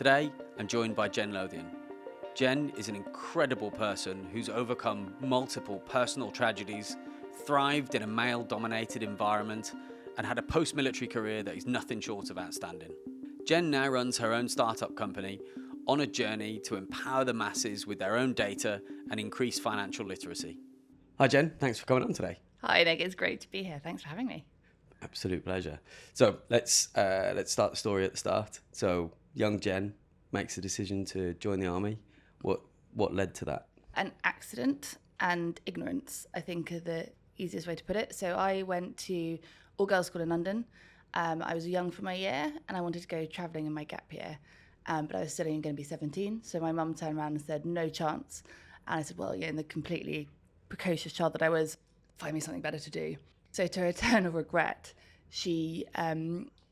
Today, I'm joined by Jen Lothian. Jen is an incredible person who's overcome multiple personal tragedies, thrived in a male-dominated environment, and had a post-military career that is nothing short of outstanding. Jen now runs her own startup company on a journey to empower the masses with their own data and increase financial literacy. Hi Jen, thanks for coming on today. Hi Nick, it's great to be here. Thanks for having me. Absolute pleasure. So let's start the story at the start. So young Jen makes a decision to join the army. What led to that? An accident and ignorance, I think, are the easiest way to put it. So I went to all-girls school in London. I was young for my year and I wanted to go travelling in my gap year. But I was still only going to be 17. So my mum turned around and said, no chance. And I said, well, in the completely precocious child that I was, find me something better to do. So to her eternal regret, she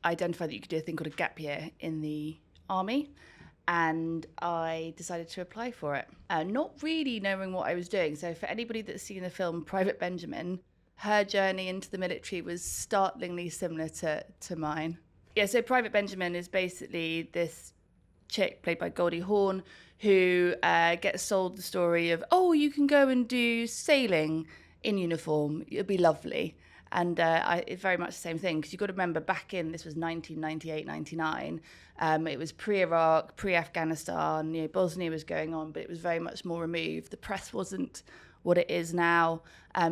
identified that you could do a thing called a gap year in the army. And I decided to apply for it, not really knowing what I was doing. So for anybody that's seen the film Private Benjamin, her journey into the military was startlingly similar to mine. Yeah, so Private Benjamin is basically this chick played by Goldie Hawn who gets sold the story of, oh, you can go and do sailing in uniform, it'll be lovely. And it's very much the same thing, because you've got to remember back in, this was 1998, 99, it was pre-Iraq, pre-Afghanistan, Bosnia was going on, but it was very much more removed. The press wasn't what it is now.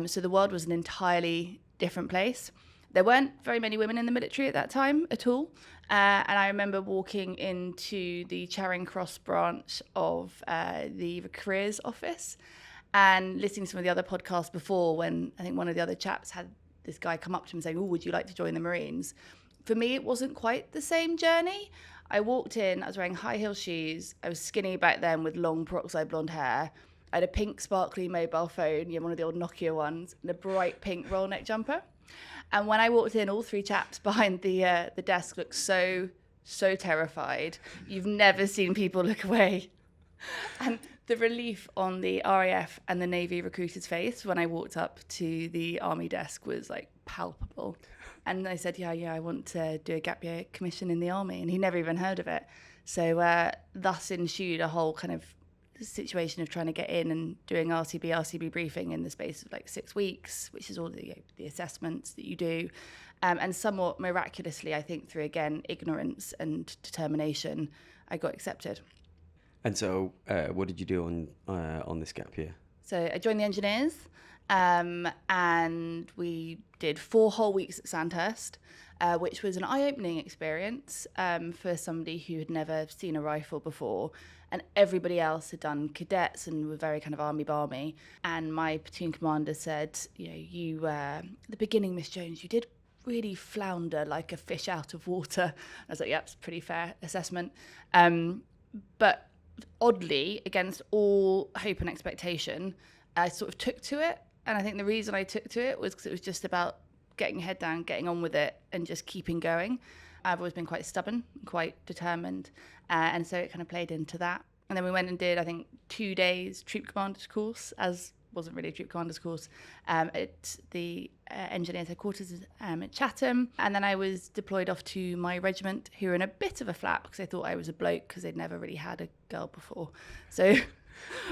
So the world was an entirely different place. There weren't very many women in the military at that time at all. And I remember walking into the Charing Cross branch of the careers office and listening to some of the other podcasts before, when I think one of the other chaps had this guy come up to him saying, oh, would you like to join the Marines? For me, it wasn't quite the same journey. I walked in, I was wearing high heel shoes. I was skinny back then with long peroxide blonde hair. I had a pink sparkly mobile phone, one of the old Nokia ones, and a bright pink roll neck jumper. And when I walked in, all three chaps behind the desk looked so terrified. You've never seen people look away. And the relief on the RAF and the Navy recruiter's face when I walked up to the army desk was like palpable. And I said, yeah, I want to do a gap year commission in the army. And he never even heard of it. So thus ensued a whole kind of situation of trying to get in and doing RCB briefing in the space of like 6 weeks, which is all the assessments that you do. And somewhat miraculously, I think through, again, ignorance and determination, I got accepted. And so what did you do on this gap year? So I joined the engineers and we did 4 whole weeks at Sandhurst, which was an eye-opening experience for somebody who had never seen a rifle before. And everybody else had done cadets and were very kind of army-barmy. And my platoon commander said, you, at the beginning, Miss Jones, you did really flounder like a fish out of water. I was like, yep, it's a pretty fair assessment. But oddly, against all hope and expectation, I sort of took to it. And I think the reason I took to it was because it was just about getting your head down, getting on with it, and just keeping going. I've always been quite stubborn, quite determined. And so it kind of played into that. And then we went and did, I think, 2 days troop commander's course, as wasn't really a troop commander's course, at the engineers headquarters at Chatham. And then I was deployed off to my regiment, who were in a bit of a flap because they thought I was a bloke because they'd never really had a girl before. So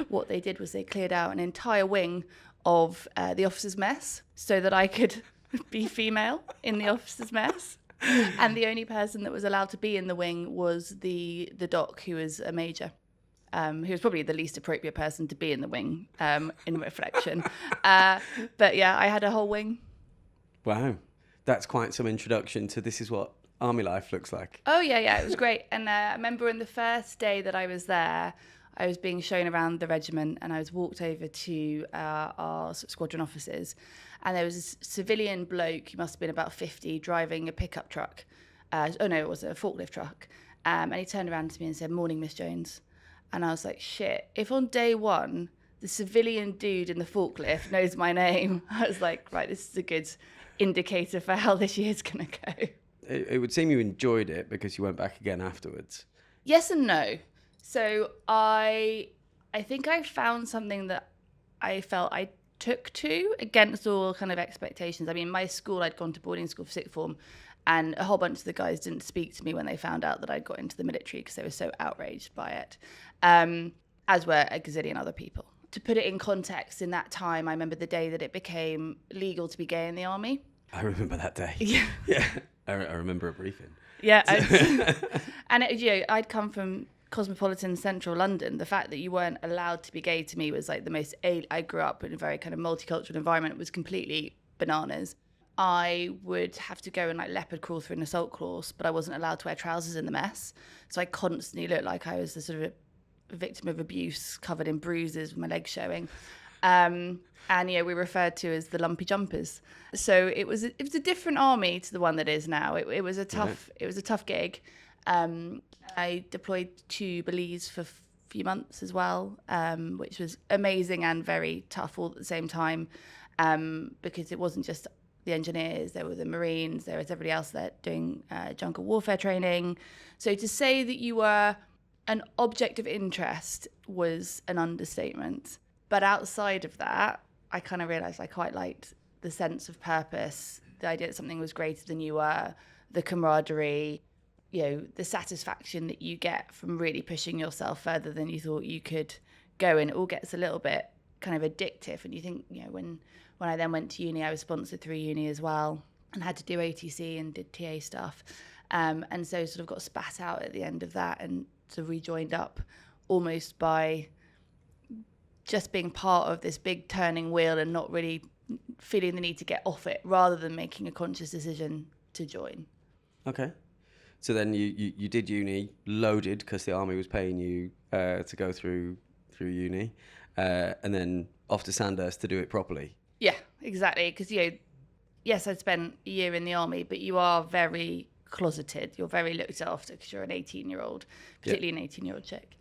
what they did was they cleared out an entire wing of the officers' mess so that I could be female in the officers' mess. And the only person that was allowed to be in the wing was the doc, who was a major. Who was probably the least appropriate person to be in the wing, in reflection. But yeah, I had a whole wing. Wow. That's quite some introduction to this is what army life looks like. Oh, yeah, it was great. And I remember on the first day that I was there, I was being shown around the regiment and I was walked over to our squadron officers. And there was this civilian bloke, he must have been about 50, driving a pickup truck. It was a forklift truck. And he turned around to me and said, "Morning, Miss Jones." And I was like, shit, if on day one, the civilian dude in the forklift knows my name, I was like, right, this is a good indicator for how this year's going to go. It would seem you enjoyed it because you went back again afterwards. Yes and no. So I think I found something that I felt I took to against all kind of expectations. I mean, my school, I'd gone to boarding school for sixth form, And a whole bunch of the guys didn't speak to me when they found out that I'd got into the military because they were so outraged by it, as were a gazillion other people. To put it in context, in that time, I remember the day that it became legal to be gay in the army. I remember that day. Yeah. Yeah. I remember a briefing. Yeah. And I'd come from cosmopolitan central London. The fact that you weren't allowed to be gay to me was like the most... I grew up in a very kind of multicultural environment. It was completely bananas. I would have to go and like leopard crawl through an assault course, but I wasn't allowed to wear trousers in the mess. So I constantly looked like I was the sort of a victim of abuse, covered in bruises with my legs showing. And we referred to as the lumpy jumpers. So it was a different army to the one that is now. It was a tough gig. I deployed to Belize for a few months as well, which was amazing and very tough all at the same time, because it wasn't just the engineers, there were the Marines, there was everybody else there doing jungle warfare training. So to say that you were an object of interest was an understatement. But outside of that, I kind of realised I quite liked the sense of purpose, the idea that something was greater than you were, the camaraderie, the satisfaction that you get from really pushing yourself further than you thought you could go. And it all gets a little bit kind of addictive. And you think, when I then went to uni, I was sponsored through uni as well and had to do ATC and did TA stuff. And so sort of got spat out at the end of that and sort of rejoined up almost by just being part of this big turning wheel and not really feeling the need to get off it, rather than making a conscious decision to join. Okay. So then you did uni, loaded, because the army was paying you to go through uni, and then off to Sandhurst to do it properly. Yeah, exactly. Because, yes, I'd spent a year in the army, but you are very closeted. You're very looked after because you're an 18-year-old, particularly an 18-year-old chick.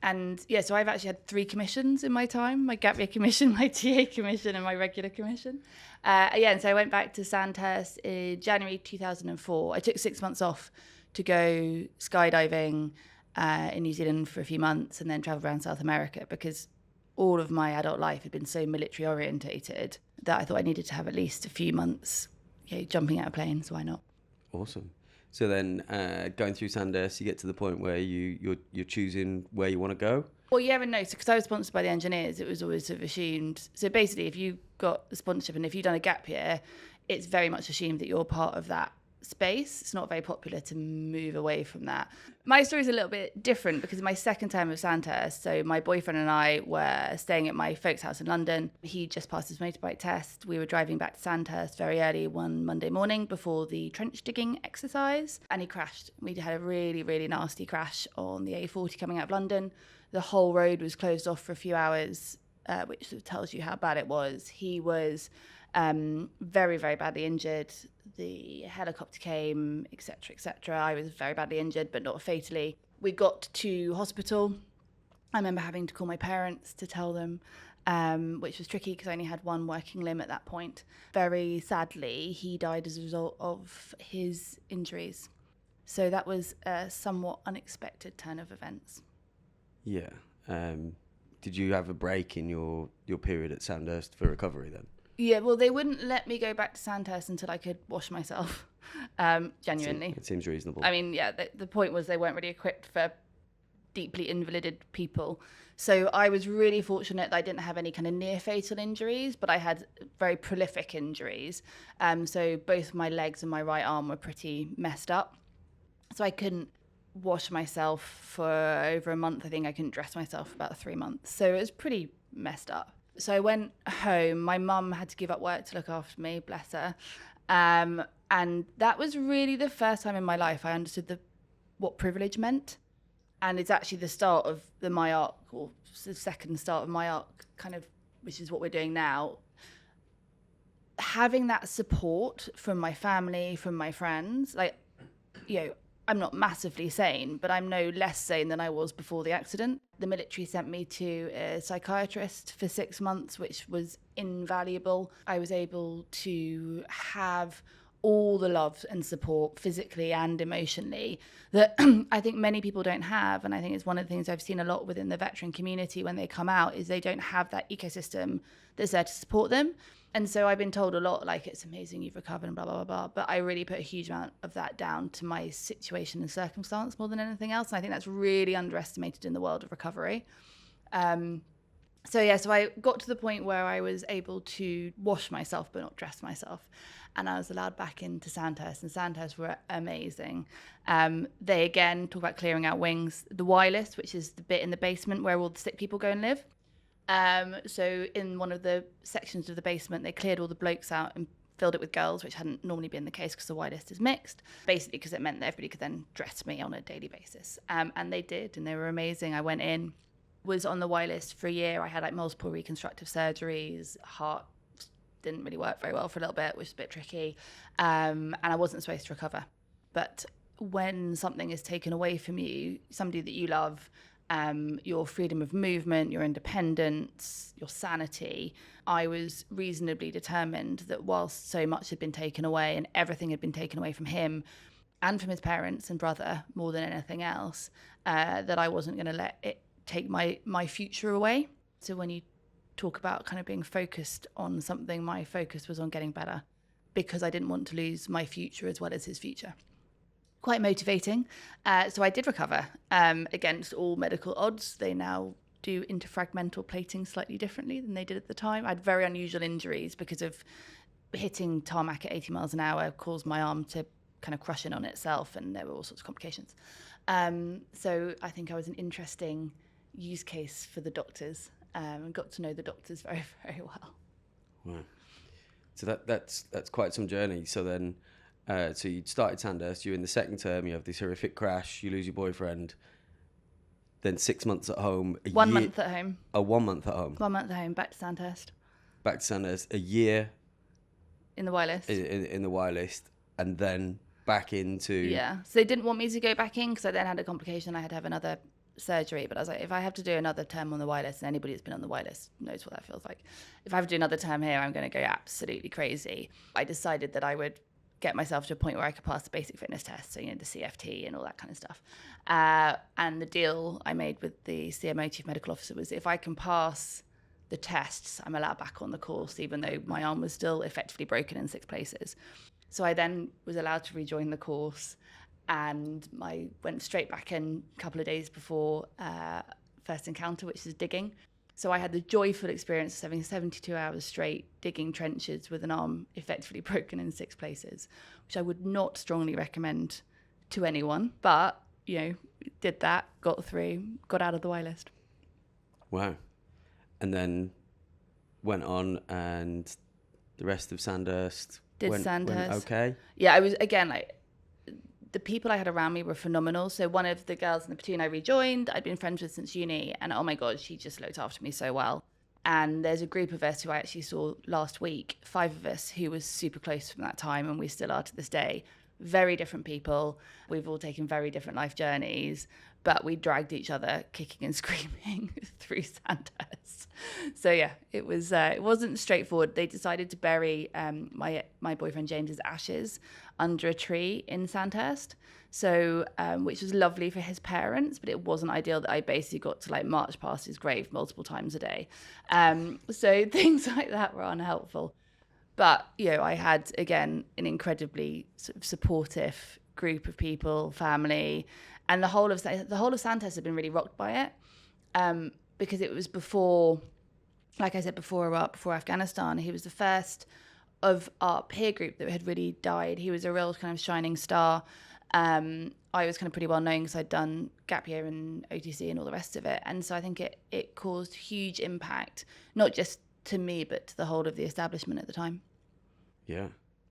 And so I've actually had 3 commissions in my time: my gap year commission, my TA commission, and my regular commission. And so I went back to Sandhurst in January 2004. I took 6 months off to go skydiving in New Zealand for a few months and then travel around South America, because all of my adult life had been so military orientated that I thought I needed to have at least a few months jumping out of planes. Why not? Awesome. So then going through Sandhurst, you get to the point where you're choosing where you want to go? Well, yeah and no. So because I was sponsored by the engineers, it was always sort of assumed. So basically, if you got the sponsorship and if you've done a gap year, it's very much assumed that you're part of that space. It's not very popular to move away from that. My story is a little bit different because my second time of Sandhurst, so my boyfriend and I were staying at my folks' house in London. He just passed his motorbike test. We were driving back to Sandhurst very early one Monday morning before the trench digging exercise, and he crashed. We had a really, really nasty crash on the A40 coming out of London. The whole road was closed off for a few hours, which sort of tells you how bad it was. He was very, very badly injured. The helicopter came, etc., etc. I was very badly injured, but not fatally. We got to hospital. I remember having to call my parents to tell them, which was tricky because I only had one working limb at that point. Very sadly, he died as a result of his injuries. So that was a somewhat unexpected turn of events. Yeah. Did you have a break in your period at Sandhurst for recovery then? Yeah, well, they wouldn't let me go back to Sandhurst until I could wash myself, genuinely. It seems reasonable. I mean, yeah, the point was they weren't really equipped for deeply invalided people. So I was really fortunate that I didn't have any kind of near-fatal injuries, but I had very prolific injuries. So both my legs and my right arm were pretty messed up. So I couldn't wash myself for over a month. I think I couldn't dress myself for about 3 months. So it was pretty messed up. So I went home. My mum had to give up work to look after me, bless her. And that was really the first time in my life I understood what privilege meant. And it's actually the start of the My Ark, or the second start of My Ark, kind of, which is what we're doing now. Having that support from my family, from my friends, I'm not massively sane, but I'm no less sane than I was before the accident. The military sent me to a psychiatrist for 6 months, which was invaluable. I was able to have all the love and support physically and emotionally that I think many people don't have. And I think it's one of the things I've seen a lot within the veteran community when they come out is they don't have that ecosystem that's there to support them. And so I've been told a lot, like, it's amazing you've recovered and blah, blah, blah, blah. But I really put a huge amount of that down to my situation and circumstance more than anything else. And I think that's really underestimated in the world of recovery. So I got to the point where I was able to wash myself but not dress myself. And I was allowed back into Sandhurst, and Sandhurst were amazing. They, again, talk about clearing out wings. The Y list, which is the bit in the basement where all the sick people go and live. So in one of the sections of the basement, they cleared all the blokes out and filled it with girls, which hadn't normally been the case because the Y list is mixed, basically because it meant that everybody could then dress me on a daily basis. And they did, and they were amazing. I went in, was on the Y list for a year. I had like multiple reconstructive surgeries. Heart didn't really work very well for a little bit, which was a bit tricky. And I wasn't supposed to recover. But when something is taken away from you, somebody that you love, your freedom of movement, your independence, your sanity, I was reasonably determined that whilst so much had been taken away and everything had been taken away from him and from his parents and brother more than anything else, that I wasn't going to let it take my future away. So when you talk about kind of being focused on something, my focus was on getting better because I didn't want to lose my future as well as his future. Quite motivating. So I did recover against all medical odds. They now do interfragmental plating slightly differently than they did at the time. I had very unusual injuries because of hitting tarmac at 80 miles an hour caused my arm to kind of crush in on itself, and there were all sorts of complications. So I think I was an interesting use case for the doctors and got to know the doctors very, very well. Wow. So that's quite some journey. So then, so you started Sandhurst, you're in the second term, you have this horrific crash, you lose your boyfriend, then 6 months at home. 1 month at home. Oh, 1 month at home. 1 month at home, back to Sandhurst. Back to Sandhurst, a year. In the Y list. In the Y list, and then back into... Yeah, so they didn't want me to go back in because I then had a complication. I had to have another surgery, but I was like, if I have to do another term on the Y list, and anybody that's been on the Y list knows what that feels like. If I have to do another term here, I'm going to go absolutely crazy. I decided that I would get myself to a point where I could pass the basic fitness test, so, you know, the CFT and all that kind of stuff. And the deal I made with the CMO, Chief Medical Officer, was if I can pass the tests, I'm allowed back on the course, even though my arm was still effectively broken in 6 places. So I then was allowed to rejoin the course, and I went straight back in a couple of days before first encounter, which is digging. So I had the joyful experience of having 72 hours straight digging trenches with an arm effectively broken in 6 places, which I would not strongly recommend to anyone. But, you know, did that, got through, got out of the Y list. Wow. And then went on, and the rest of Sandhurst went okay? Yeah, I was, again, like, the people I had around me were phenomenal. So one of the girls in the platoon I rejoined, I'd been friends with since uni, and oh my God, she just looked after me so well. And there's a group of us who I actually saw last week, 5 of us who was super close from that time, and we still are to this day. Very different people. We've all taken very different life journeys, but we dragged each other kicking and screaming through Sandhurst. So yeah, it wasn't straightforward. They decided to bury my boyfriend James's ashes under a tree in Sandhurst, so which was lovely for his parents, but it wasn't ideal that I basically got to like march past his grave multiple times a day. So things like that were unhelpful. But, you know, I had, again, an incredibly sort of supportive group of people, family, and the whole of Sandhurst had been really rocked by it, because it was before, like I said, before Iraq, before Afghanistan. He was the first of our peer group that had really died. He was a real kind of shining star. I was kind of pretty well known because I'd done gap year and OTC and all the rest of it. And so I think it caused huge impact, not just to me, but to the whole of the establishment at the time. Yeah.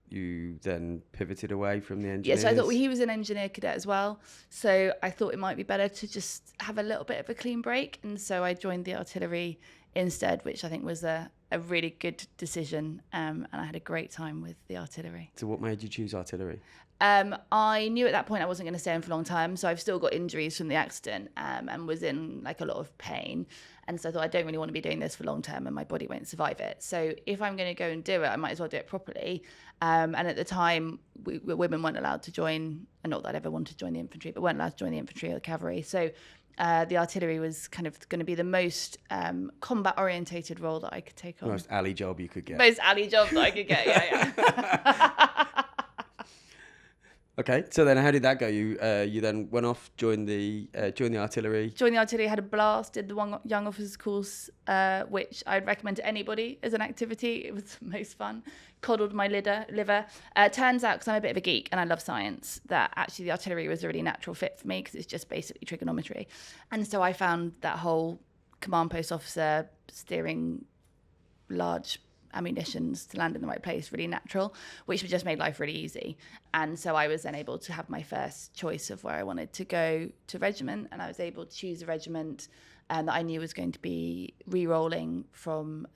You then pivoted away from the engineers? Yes, yeah, so I thought he was an engineer cadet as well. So I thought it might be better to just have a little bit of a clean break. And so I joined the artillery instead, which I think was a a really good decision, and I had a great time with the artillery. So what made you choose artillery? I knew at that point I wasn't going to stay in for a long time, so I've still got injuries from the accident, and was in like a lot of pain. And so I thought, I don't really want to be doing this for long term, and my body won't survive it. So if I'm going to go and do it, I might as well do it properly. And at the time, women weren't allowed to join, and not that I'd ever wanted to join the infantry, but weren't allowed to join the infantry or the cavalry. So the artillery was kind of going to be the most combat orientated role that I could take on. Most alley job you could get. Most alley job that I could get, yeah. Okay, so then how did that go? You then went off, joined the artillery. Joined the artillery, had a blast, did the one young officers course, which I'd recommend to anybody as an activity. It was the most fun. Coddled my liver. Turns out, because I'm a bit of a geek and I love science, that actually the artillery was a really natural fit for me, because it's just basically trigonometry. And so I found that whole command post officer steering large ammunitions to land in the right place really natural, which just made life really easy. And so I was then able to have my first choice of where I wanted to go to regiment, and I was able to choose a regiment that I knew was going to be re-rolling from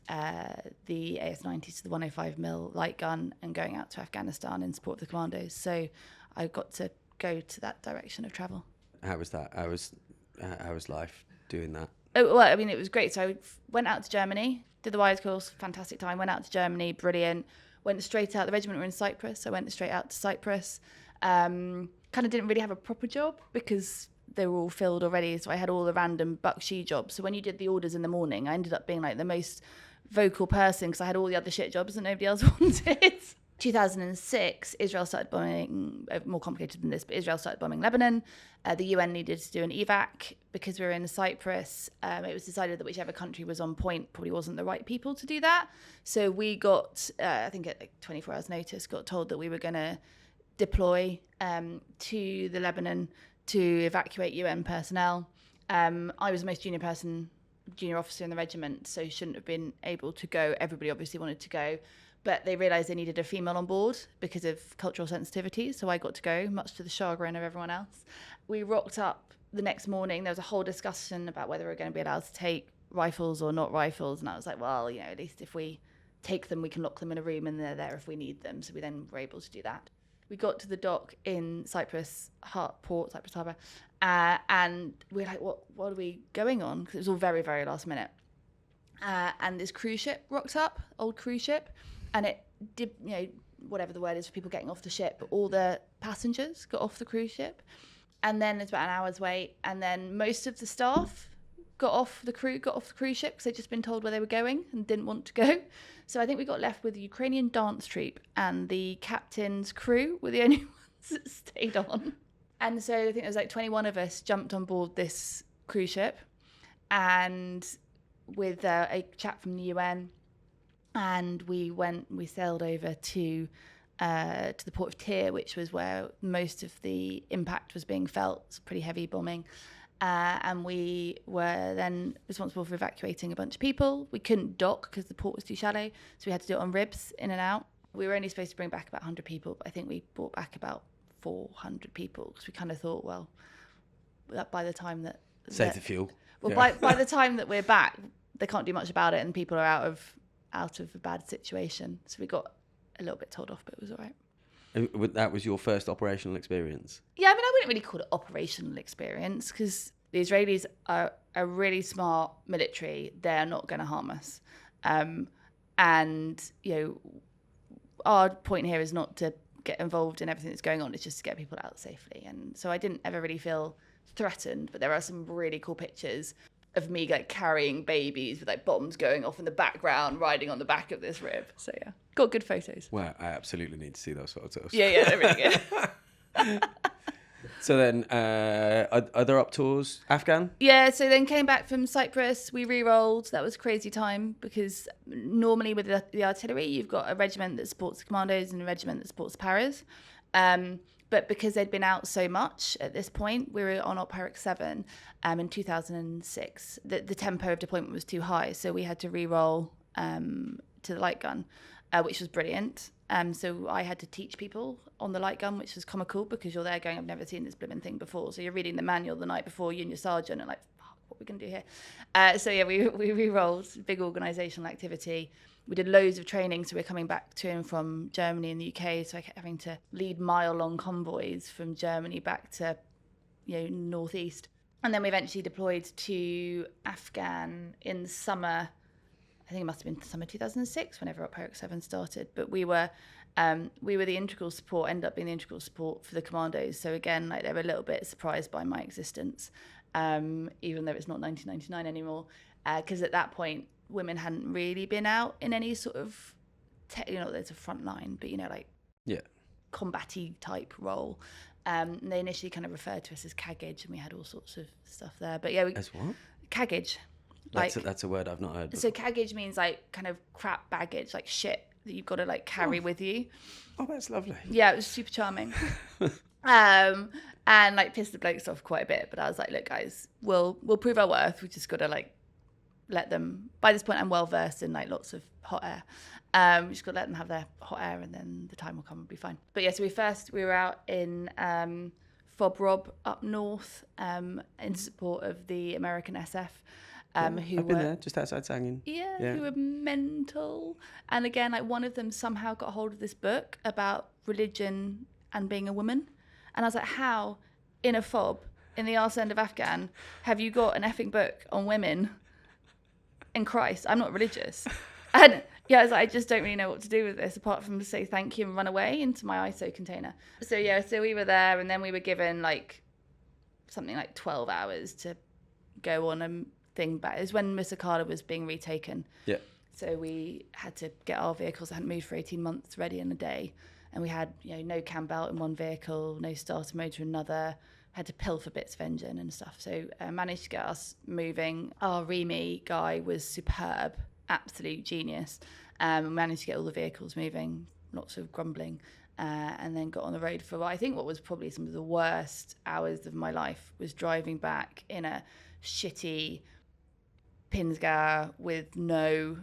the AS-90 to the 105mm light gun and going out to Afghanistan in support of the commandos. So I got to go to that direction of travel. How was that? How was life doing that? Oh, well, I mean, it was great. So I went out to Germany, did the wires course, fantastic time. Went out to Germany, brilliant. Went straight out. The regiment were in Cyprus, so I went straight out to Cyprus. Kind of didn't really have a proper job because they were all filled already. So I had all the random buck-she jobs. So when you did the orders in the morning, I ended up being like the most vocal person because I had all the other shit jobs that nobody else wanted. 2006, Israel started bombing, more complicated than this, but Israel started bombing Lebanon. The UN needed to do an evac because we were in Cyprus. It was decided that whichever country was on point probably wasn't the right people to do that. So we got, I think at 24 hours notice, got told that we were going to deploy to the Lebanon to evacuate UN personnel. I was the most junior officer in the regiment, so shouldn't have been able to go. Everybody obviously wanted to go. But they realised they needed a female on board because of cultural sensitivity. So I got to go, much to the chagrin of everyone else. We rocked up the next morning. There was a whole discussion about whether we were going to be allowed to take rifles or not rifles. And I was like, well, you know, at least if we take them, we can lock them in a room and they're there if we need them. So we then were able to do that. We got to the dock in Cyprus Harbour. And we were like, what are we going on? Because it was all very, very last minute. And this cruise ship rocked up, old cruise ship. And it did, you know, whatever the word is for people getting off the ship, but all the passengers got off the cruise ship. And then it's about an hour's wait. And then most of the staff got off the cruise ship because they'd just been told where they were going and didn't want to go. So I think we got left with the Ukrainian dance troupe, and the captain's crew were the only ones that stayed on. And so I think there was like 21 of us jumped on board this cruise ship, and with a chap from the UN. And we sailed over to the port of Tyre, which was where most of the impact was being felt. It's pretty heavy bombing. And we were then responsible for evacuating a bunch of people. We couldn't dock because the port was too shallow, so we had to do it on ribs, in and out. We were only supposed to bring back about 100 people, but I think we brought back about 400 people because we kind of thought, well, that by the time that... Save the fuel. Well, yeah. by the time that we're back, they can't do much about it and people are out of a bad situation. So we got a little bit told off, but it was all right. And that was your first operational experience? Yeah, I mean, I wouldn't really call it operational experience because the Israelis are a really smart military. They're not going to harm us. And, you know, our point here is not to get involved in everything that's going on. It's just to get people out safely. And so I didn't ever really feel threatened, but there are some really cool pictures of me like carrying babies with like bombs going off in the background, riding on the back of this rib. So yeah, got good photos. Well, I absolutely need to see those photos. Yeah, they're really good. So then, other up tours, Afghan? Yeah, so then came back from Cyprus. We re-rolled. That was a crazy time because normally with the artillery, you've got a regiment that supports the commandos and a regiment that supports the paras. But because they'd been out so much at this point, we were on Op Herrick 7 in 2006. The tempo of deployment was too high, so we had to re-roll to the light gun, which was brilliant. So I had to teach people on the light gun, which was comical because you're there going, I've never seen this blooming thing before. So you're reading the manual the night before, you and your sergeant are like, fuck, what we're going to do here. So yeah, we re-rolled, big organisational activity. We did loads of training, so we're coming back to and from Germany and the UK, so I kept having to lead mile-long convoys from Germany back to, northeast. And then we eventually deployed to Afghan in the summer. I think it must have been summer 2006, whenever My Ark 7 started. But we were the integral support, ended up being the integral support for the commandos. So again, like, they were a little bit surprised by my existence, even though it's not 1999 anymore, because at that point, women hadn't really been out in any sort of, there's a front line, but combat-y type role. And they initially kind of referred to us as caggage, and we had all sorts of stuff there. But yeah, as what? Caggage. That's a word I've not heard before. So caggage means like kind of crap baggage, like shit that you've got to like carry with you. Oh, that's lovely. Yeah, it was super charming. And like pissed the blokes off quite a bit. But I was like, look, guys, we'll prove our worth. We just got to like let them. By this point, I'm well versed in like lots of hot air. We just got to let them have their hot air, and then the time will come and be fine. But yeah, so we were out in Fob Rob up north in support of the American SF. Who I've been there, just outside Sangin. Yeah, who were mental. And again, like one of them somehow got hold of this book about religion and being a woman. And I was like, how in a fob in the arse end of Afghan have you got an effing book on women and Christ? I'm not religious. And yeah, I was like, I just don't really know what to do with this apart from say thank you and run away into my ISO container. So yeah, so we were there, and then we were given like something like 12 hours to go on a thing back. It was when Musakala was being retaken. Yeah. So we had to get our vehicles that hadn't moved for 18 months ready in a day. And we had, no cam belt in one vehicle, no starter motor in another, had to pilfer bits of engine and stuff. So I managed to get us moving. Our REME guy was superb, absolute genius. Managed to get all the vehicles moving, lots of grumbling, and then got on the road for what was probably some of the worst hours of my life, was driving back in a shitty Pinsgar with no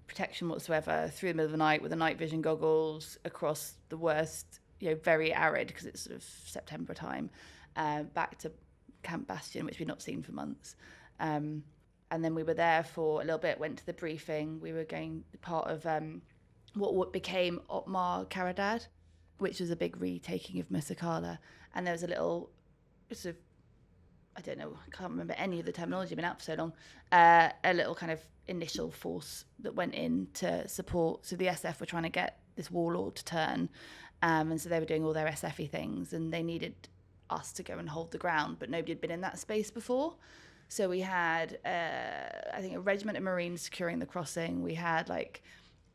protection whatsoever through the middle of the night with the night vision goggles across the worst, very arid because it's sort of September time, back to Camp Bastion, which we'd not seen for months. And then we were there for a little bit, went to the briefing. We were going part of what became Otmar Karadad, which was a big retaking of Musakala. And there was a little sort of, I don't know, I can't remember any of the terminology, been out for so long, a little kind of initial force that went in to support. So the SF were trying to get this warlord to turn. And so they were doing all their SF-y things, and they needed us to go and hold the ground, but nobody had been in that space before. So we had, I think, a regiment of Marines securing the crossing. We had like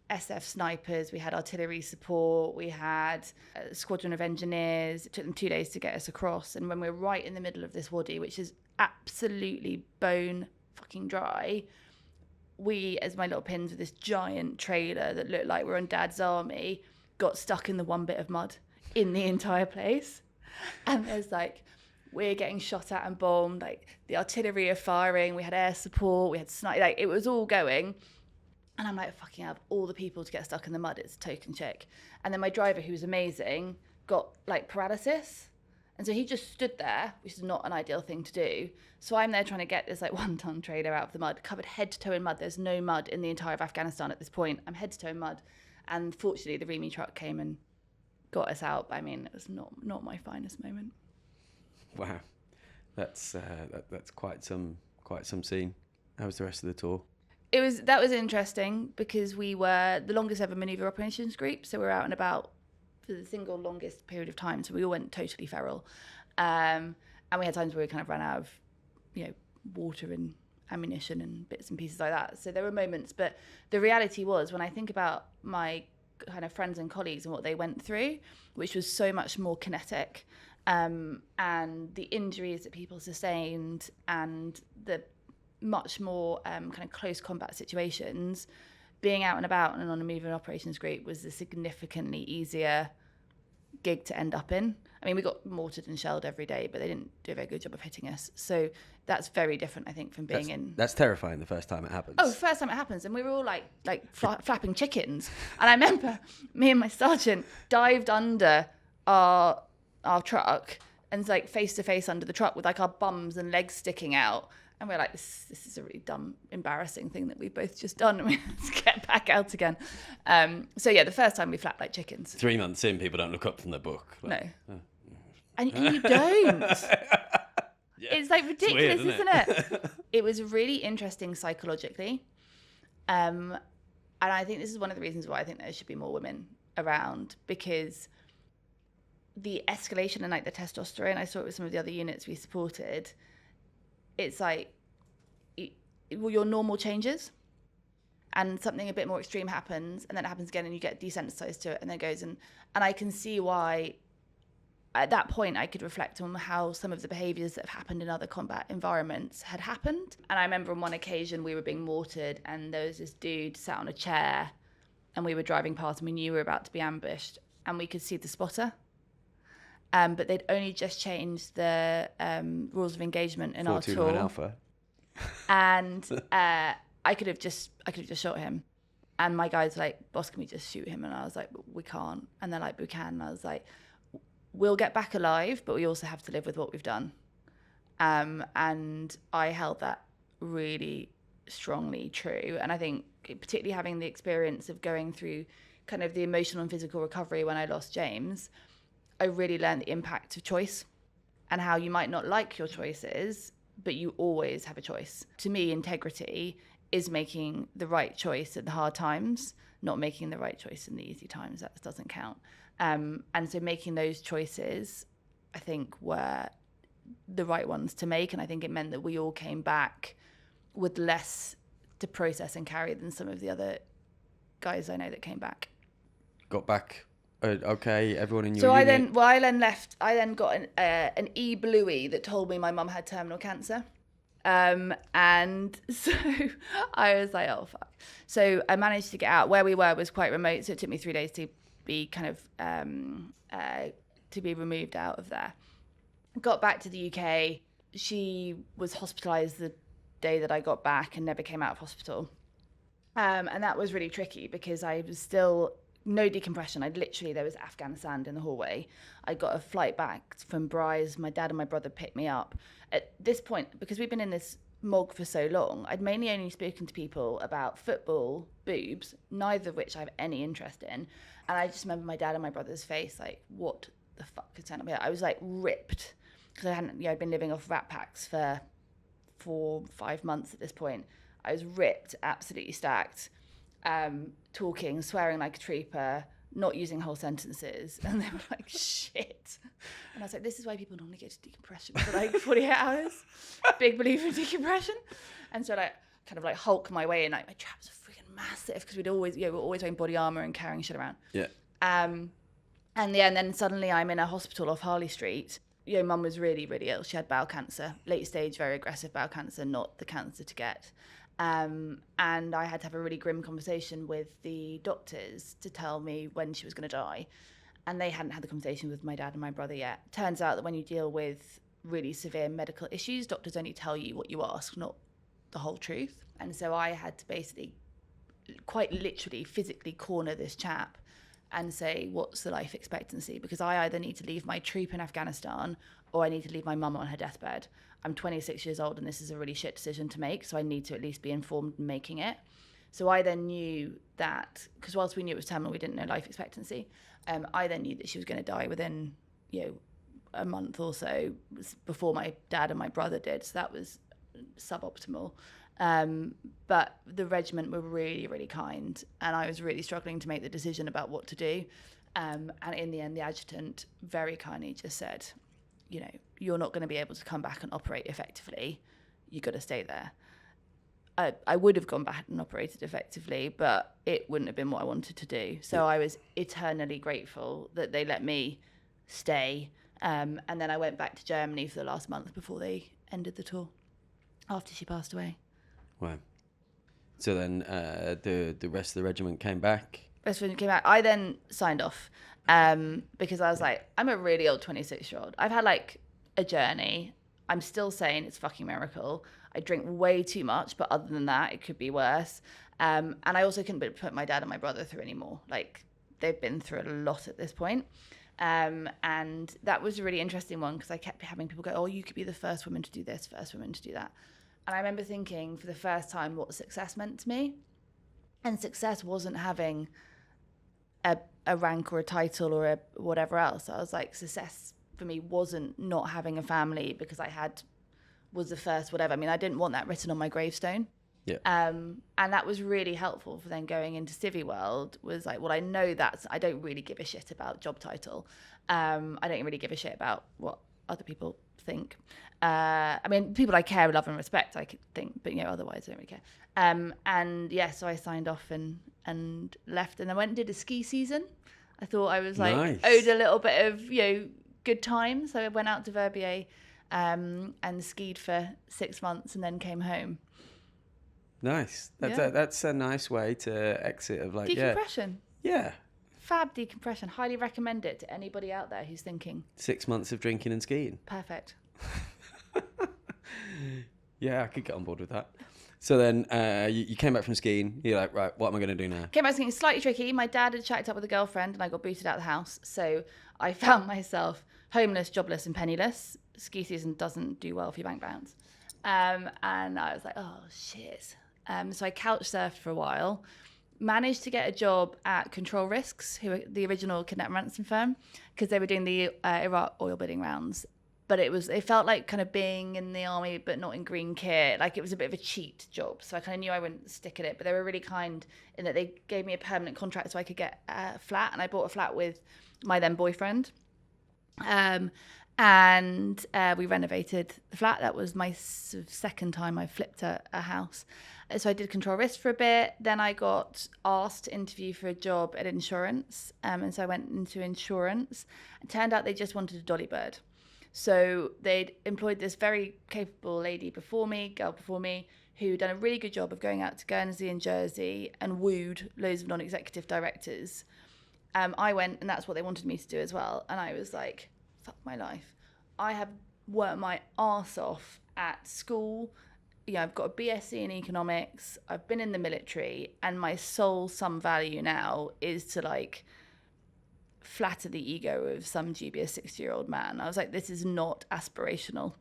SF snipers, we had artillery support, we had a squadron of engineers. It took them 2 days to get us across. And when we were right in the middle of this wadi, which is absolutely bone fucking dry, we, as my little pins with this giant trailer that looked like we're on Dad's army, got stuck in the one bit of mud in the entire place. And there's like, we're getting shot at and bombed, like the artillery are firing, we had air support, we had like it was all going. And I'm like, fucking hell, all the people to get stuck in the mud, it's a token check. And then my driver, who was amazing, got like paralysis. And so he just stood there, which is not an ideal thing to do. So I'm there trying to get this like 1-ton trailer out of the mud, covered head to toe in mud. There's no mud in the entire of Afghanistan at this point. I'm head to toe in mud. And fortunately, the REME truck came and got us out. I mean, it was not my finest moment. Wow, that's quite some scene. How was the rest of the tour? That was interesting because we were the longest ever manoeuvre operations group, so we were out and about for the single longest period of time. So we all went totally feral, and we had times where we kind of ran out of, water and ammunition and bits and pieces like that. So there were moments, but the reality was, when I think about my kind of friends and colleagues and what they went through, which was so much more kinetic. And the injuries that people sustained and the much more kind of close combat situations, being out and about and on a moving operations group was a significantly easier gig to end up in. I mean, we got mortared and shelled every day, but they didn't do a very good job of hitting us. So that's very different, I think, from being in... That's terrifying the first time it happens. Oh, the first time it happens. And we were all like flapping chickens. And I remember me and my sergeant dived under our truck and it's like face to face under the truck with like our bums and legs sticking out. And we're like, this is a really dumb, embarrassing thing that we've both just done. And we have to get back out again. So yeah, the first time we flapped like chickens. 3 months in, people don't look up from their book. Like, no. And you don't. Yeah. It's like ridiculous, it's weird, isn't it? It was really interesting psychologically. And I think this is one of the reasons why I think there should be more women around, because the escalation and like the testosterone, I saw it with some of the other units we supported. It's like, your normal changes and something a bit more extreme happens, and then it happens again and you get desensitized to it, and then it goes. And I can see why at that point I could reflect on how some of the behaviours that have happened in other combat environments had happened. And I remember on one occasion we were being mortared, and there was this dude sat on a chair, and we were driving past and we knew we were about to be ambushed, and we could see the spotter. But they'd only just changed the rules of engagement in our tour. Alpha. And I could have just shot him. And my guys were like, boss, can we just shoot him? And I was like, we can't. And they're like, we can. And I was like, we'll get back alive, but we also have to live with what we've done. And I held that really strongly true. And I think particularly having the experience of going through kind of the emotional and physical recovery when I lost James, I really learned the impact of choice and how you might not like your choices, but you always have a choice. To me, integrity is making the right choice at the hard times, not making the right choice in the easy times. That doesn't count. And so making those choices, I think, were the right ones to make. And I think it meant that we all came back with less to process and carry than some of the other guys I know that came back. Got back. Okay, everyone in your unit. I then got an e-bluey that told me my mum had terminal cancer. And so I was like, oh, fuck. So I managed to get out. Where we were was quite remote, so it took me 3 days to be kind of, to be removed out of there. Got back to the UK. She was hospitalised the day that I got back and never came out of hospital. And that was really tricky because I was still... no decompression. There was Afghan sand in the hallway. I got a flight back from Bryce. My dad and my brother picked me up. At this point, because we've been in this MOG for so long, I'd mainly only spoken to people about football, boobs, neither of which I have any interest in. And I just remember my dad and my brother's face, like, what the fuck has turned up here? I was like ripped because I'd been living off rat packs for 4-5 months at this point. I was ripped, absolutely stacked. Talking, swearing like a trooper, not using whole sentences, and they were like, shit. And I was like, this is why people normally go to decompression for like 48 hours. Big believer in decompression. And so like kind of like Hulk my way in, like my traps are freaking massive because we're always wearing body armor and carrying shit around. Yeah. And then suddenly I'm in a hospital off Harley Street. Mum was really, really ill. She had bowel cancer, late stage, very aggressive bowel cancer, not the cancer to get. And I had to have a really grim conversation with the doctors to tell me when she was going to die. And they hadn't had the conversation with my dad and my brother yet. Turns out that when you deal with really severe medical issues, doctors only tell you what you ask, not the whole truth. And so I had to basically, quite literally, physically corner this chap and say, what's the life expectancy? Because I either need to leave my troop in Afghanistan or I need to leave my mum on her deathbed. I'm 26 years old and this is a really shit decision to make, so I need to at least be informed in making it. So I then knew that, because whilst we knew it was terminal, we didn't know life expectancy. I then knew that she was going to die within, a month or so before my dad and my brother did. So that was suboptimal. But the regiment were really, really kind, and I was really struggling to make the decision about what to do. And in the end, the adjutant very kindly just said, you're not going to be able to come back and operate effectively. You've got to stay there. I would have gone back and operated effectively, but it wouldn't have been what I wanted to do. So I was eternally grateful that they let me stay. And then I went back to Germany for the last month before they ended the tour, after she passed away. Wow. So then the rest of the regiment came back? I then signed off because I was like, I'm a really old 26-year-old. I've had like a journey. I'm still saying it's a fucking miracle. I drink way too much, but other than that, it could be worse. And I also couldn't put my dad and my brother through anymore. Like, they've been through a lot at this point. And that was a really interesting one because I kept having people go, oh, you could be the first woman to do this, first woman to do that. And I remember thinking for the first time what success meant to me. And success wasn't having a rank or a title or a whatever else. I was like, success for me wasn't not having a family because was the first whatever. I mean, I didn't want that written on my gravestone. Yeah. And that was really helpful for then going into Civvy World was like, well, I know I don't really give a shit about job title. I don't really give a shit about what other people think. I mean, people I care, love and respect, I could think, but otherwise I don't really care. And yeah, so I signed off and left, and I went and did a ski season. I thought I was like Nice. owed a little bit of good time, so I went out to Verbier and skied for 6 months and then came home. Nice. That's a nice way to exit of like Decompression. Yeah. Fab decompression. Highly recommend it to anybody out there who's thinking 6 months of drinking and skiing. perfect. Yeah, I could get on board with that. So then you came back from skiing. You're like, right, what am I going to do now? Came back skiing, slightly tricky. My dad had shacked up with a girlfriend and I got booted out of the house. So I found myself homeless, jobless and penniless. Ski season doesn't do well for your bank balance. And I was like, oh, shit. So I couch surfed for a while. Managed to get a job at Control Risks, who were the original kidnap and ransom firm, because they were doing the Iraq oil bidding rounds. But it felt like kind of being in the army, but not in green kit. Like it was a bit of a cheat job. So I kind of knew I wouldn't stick at it. But they were really kind in that they gave me a permanent contract so I could get a flat. And I bought a flat with my then boyfriend. And we renovated the flat. That was my sort of second time I flipped a house. So I did Control Risk for a bit. Then I got asked to interview for a job at insurance. And so I went into insurance. It turned out they just wanted a dolly bird. So they'd employed this very capable girl before me, who'd done a really good job of going out to Guernsey and Jersey and wooed loads of non-executive directors. I went, and that's what they wanted me to do as well. And I was like, fuck my life. I have worked my arse off at school. I've got a BSc in economics. I've been in the military, and my sole sum value now is to like flatter the ego of some dubious 60-year-old man. I was like, this is not aspirational.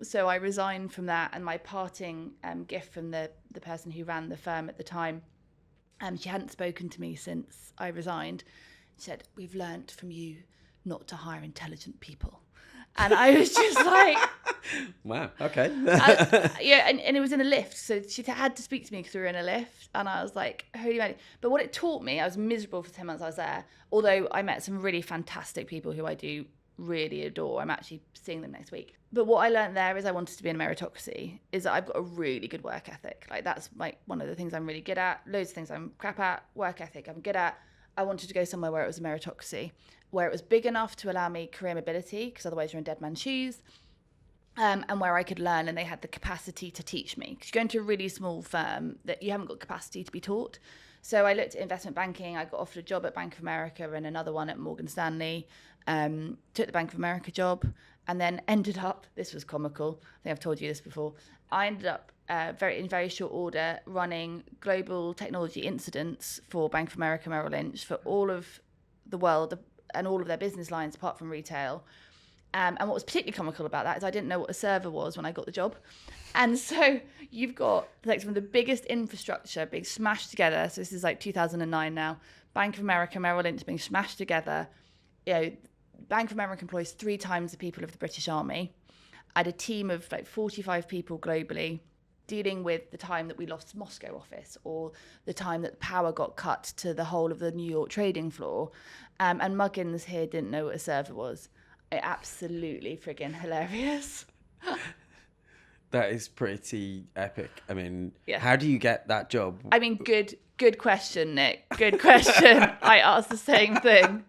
So I resigned from that, and my parting gift from the person who ran the firm at the time, she hadn't spoken to me since I resigned, said, we've learnt from you not to hire intelligent people. And I was just like... Wow, okay. And it was in a lift. So she had to speak to me because we were in a lift. And I was like, holy moly. But what it taught me, I was miserable for 10 months I was there. Although I met some really fantastic people who I do really adore. I'm actually seeing them next week. But what I learned there is I wanted to be in a meritocracy, is that I've got a really good work ethic. Like that's like one of the things I'm really good at. Loads of things I'm crap at. Work ethic I'm good at. I wanted to go somewhere where it was a meritocracy, where it was big enough to allow me career mobility, because otherwise you're in dead man's shoes, and where I could learn and they had the capacity to teach me. Because you go into a really small firm that you haven't got capacity to be taught. So I looked at investment banking. I got offered a job at Bank of America and another one at Morgan Stanley. Took the Bank of America job and then ended up, this was comical, I think I've told you this before, I ended up in very short order running global technology incidents for Bank of America Merrill Lynch for all of the world and all of their business lines apart from retail. And what was particularly comical about that is I didn't know what a server was when I got the job. And so you've got like some of the biggest infrastructure being smashed together. So this is like 2009 now. Bank of America, Merrill Lynch being smashed together. Bank of America employs 3 times the people of the British Army. I had a team of like 45 people globally dealing with the time that we lost Moscow office or the time that the power got cut to the whole of the New York trading floor. And Muggins here didn't know what a server was. Absolutely friggin' hilarious. That is pretty epic. I mean, Yeah. How do you get that job? I mean, good question, Nick. Good question. I asked the same thing.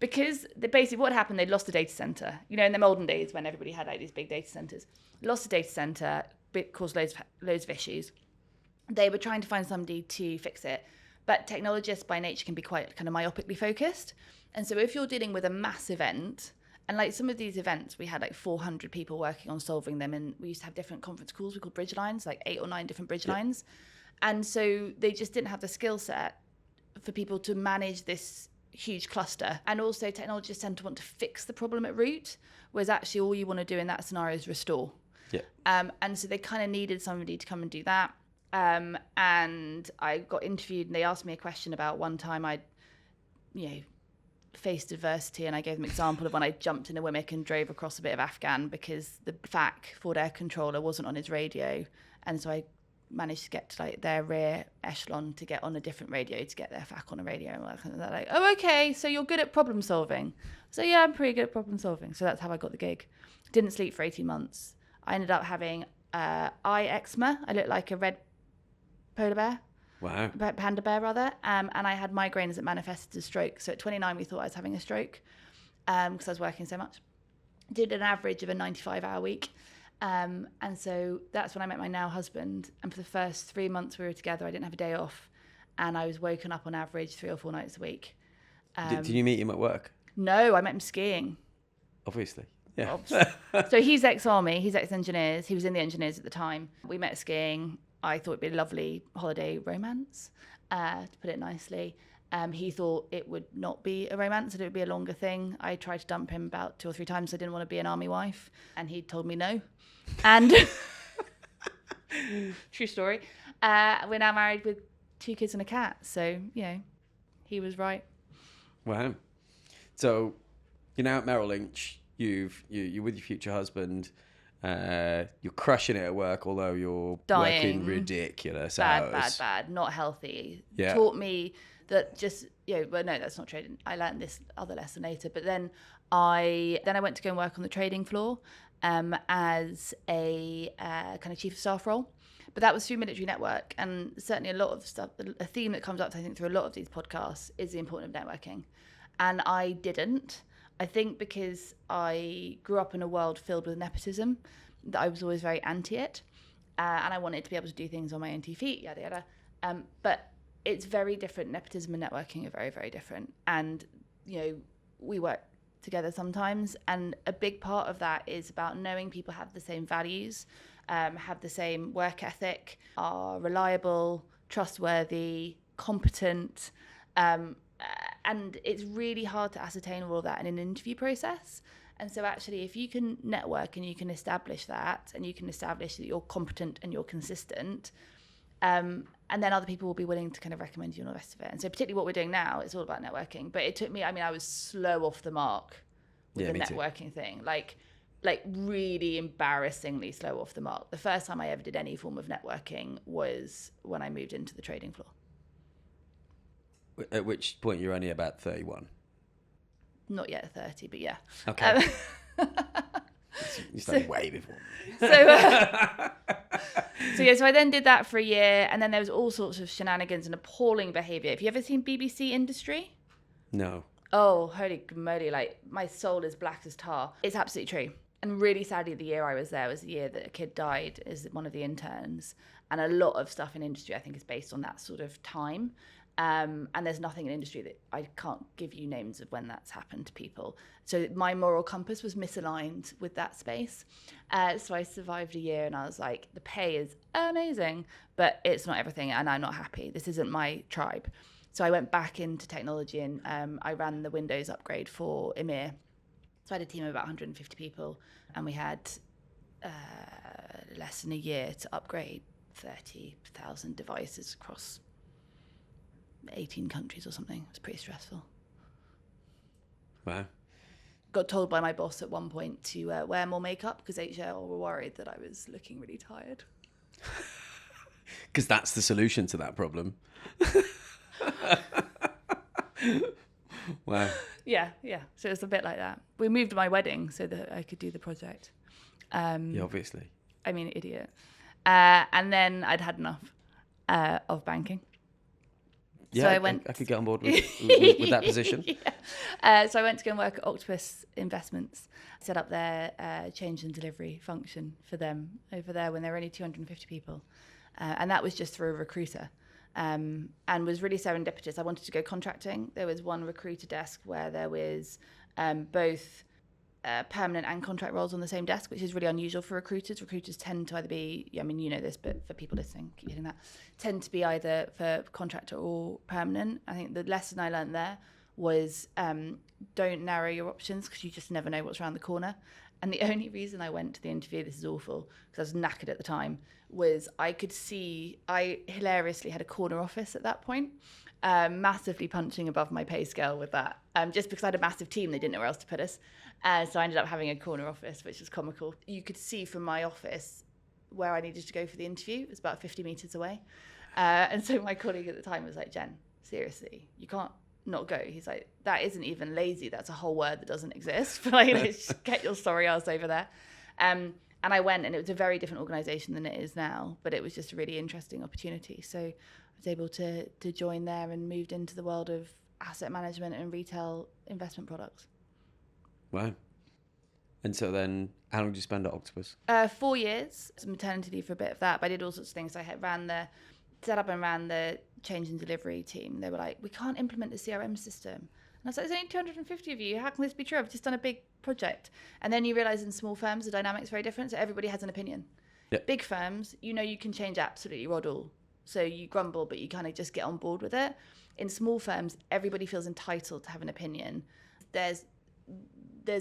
Because basically what happened, they'd lost a data center. In them olden days when everybody had like these big data centers. Lost a data center, caused loads of issues. They were trying to find somebody to fix it. But technologists by nature can be quite kind of myopically focused. And so if you're dealing with a mass event, and like some of these events, we had like 400 people working on solving them. And we used to have different conference calls we called bridge lines, like 8 or 9 different bridge lines. And so they just didn't have the skill set for people to manage this huge cluster. And also technologists tend to want to fix the problem at root, whereas actually all you want to do in that scenario is restore. Yeah. And so they kind of needed somebody to come and do that. And I got interviewed and they asked me a question about one time I'd, faced adversity, and I gave them an example of when I jumped in a Wimmick and drove across a bit of Afghan because the FAC, Ford Air Controller, wasn't on his radio. And so I managed to get to like their rear echelon to get on a different radio to get their FAC on a radio. And they're like, oh, okay, so you're good at problem solving. So yeah, I'm pretty good at problem solving. So that's how I got the gig. Didn't sleep for 18 months. I ended up having eye eczema. I looked like a red polar bear. Wow. Panda bear, rather. And I had migraines that manifested as stroke. So at 29, we thought I was having a stroke because I was working so much. Did an average of a 95-hour week. And so that's when I met my now husband. And for the first 3 months we were together, I didn't have a day off. And I was woken up on average 3 or 4 nights a week. Did you meet him at work? No, I met him skiing. Obviously. Yeah. So he's ex-army, he's ex-engineers. He was in the engineers at the time. We met skiing. I thought it'd be a lovely holiday romance, to put it nicely. He thought it would not be a romance, and it would be a longer thing. I tried to dump him about 2 or 3 times. I didn't want to be an army wife, and he told me no. And true story. We're now married with 2 kids and a cat. So, he was right. Wow. So you're now at Merrill Lynch. You're with your future husband. You're crushing it at work, although you're Dying. working ridiculous hours. Bad. Not healthy. Yeah. Taught me that just, well, no, that's not trading. I learned this other lesson later. But then I went to go and work on the trading floor as a kind of chief of staff role. But that was through Military Network. And certainly a lot of stuff, a theme that comes up, I think, through a lot of these podcasts is the importance of networking. And I didn't. I think because I grew up in a world filled with nepotism, that I was always very anti it. And I wanted to be able to do things on my own 2 feet, yada, yada. But it's very different. Nepotism and networking are very, very different. And, we work together sometimes. And a big part of that is about knowing people have the same values, have the same work ethic, are reliable, trustworthy, competent, and it's really hard to ascertain all of that in an interview process. And so actually, if you can network and you can establish that, and you can establish that you're competent and you're consistent, and then other people will be willing to kind of recommend you and all the rest of it. And so particularly what we're doing now, it's all about networking. But it took me, I was slow off the mark with the networking thing. Like really embarrassingly slow off the mark. The first time I ever did any form of networking was when I moved into the trading floor. At which point you're only about 31. Not yet 30, but yeah. Okay. You started way before. So I then did that for a year, and then there was all sorts of shenanigans and appalling behaviour. Have you ever seen BBC Industry? No. Oh, holy moly, like my soul is black as tar. It's absolutely true. And really sadly, the year I was there was the year that a kid died as one of the interns. And a lot of stuff in industry, I think, is based on that sort of time. And there's nothing in industry that I can't give you names of when that's happened to people. So my moral compass was misaligned with that space. So I survived a year, and I was like, the pay is amazing, but it's not everything, and I'm not happy. This isn't my tribe. So I went back into technology, and I ran the Windows upgrade for EMEA. So I had a team of about 150 people, and we had less than a year to upgrade 30,000 devices across 18 countries or something. It was pretty stressful. Wow. Got told by my boss at one point to wear more makeup because HR were worried that I was looking really tired. Because that's the solution to that problem. Wow. Yeah. So it's a bit like that. We moved my wedding so that I could do the project. Yeah, obviously. Idiot. And then I'd had enough of banking. Yeah, so I could get on board with that position. Yeah. So I went to go and work at Octopus Investments, set up their change and delivery function for them over there when there were only 250 people. And that was just through a recruiter, and was really serendipitous. I wanted to go contracting. There was one recruiter desk where there was both permanent and contract roles on the same desk, which is really unusual for recruiters. Recruiters tend to either be, you know this, but for people listening, keep hitting that, tend to be either for contractor or permanent. I think the lesson I learned there was don't narrow your options because you just never know what's around the corner. And the only reason I went to the interview, this is awful, because I was knackered at the time, was I hilariously had a corner office at that point, massively punching above my pay scale with that. Just because I had a massive team, they didn't know where else to put us. So I ended up having a corner office, which was comical. You could see from my office where I needed to go for the interview. It was about 50 metres away. And so my colleague at the time was like, Jen, seriously, you can't not go. He's like, that isn't even lazy. That's a whole word that doesn't exist. But like, just get your sorry ass over there. And I went, and it was a very different organisation than it is now. But it was just a really interesting opportunity. So I was able to join there and moved into the world of asset management and retail investment products. Wow. And so then, how long did you spend at Octopus? 4 years. It was maternity leave for a bit of that, but I did all sorts of things. I set up and ran the change and delivery team. They were like, we can't implement the CRM system. And I was like, there's only 250 of you. How can this be true? I've just done a big project. And then you realise in small firms, the dynamic's very different. So everybody has an opinion. Yep. Big firms, you can change absolutely rod all. So you grumble, but you kind of just get on board with it. In small firms, everybody feels entitled to have an opinion. There's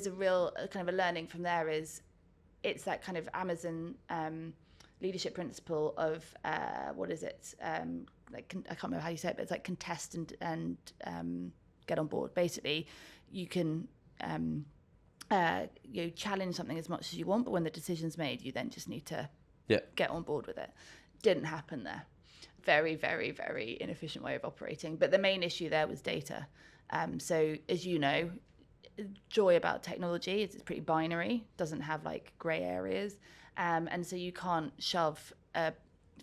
a real kind of a learning from there is it's that kind of Amazon leadership principle of what is it? I can't remember how you say it, but it's like contest and get on board. Basically, you can challenge something as much as you want, but when the decision's made, you then just need to get on board with it. Didn't happen there. Very, very, very inefficient way of operating. But the main issue there was data. So as you know, joy about technology is it's pretty binary, doesn't have like grey areas. And so you can't shove a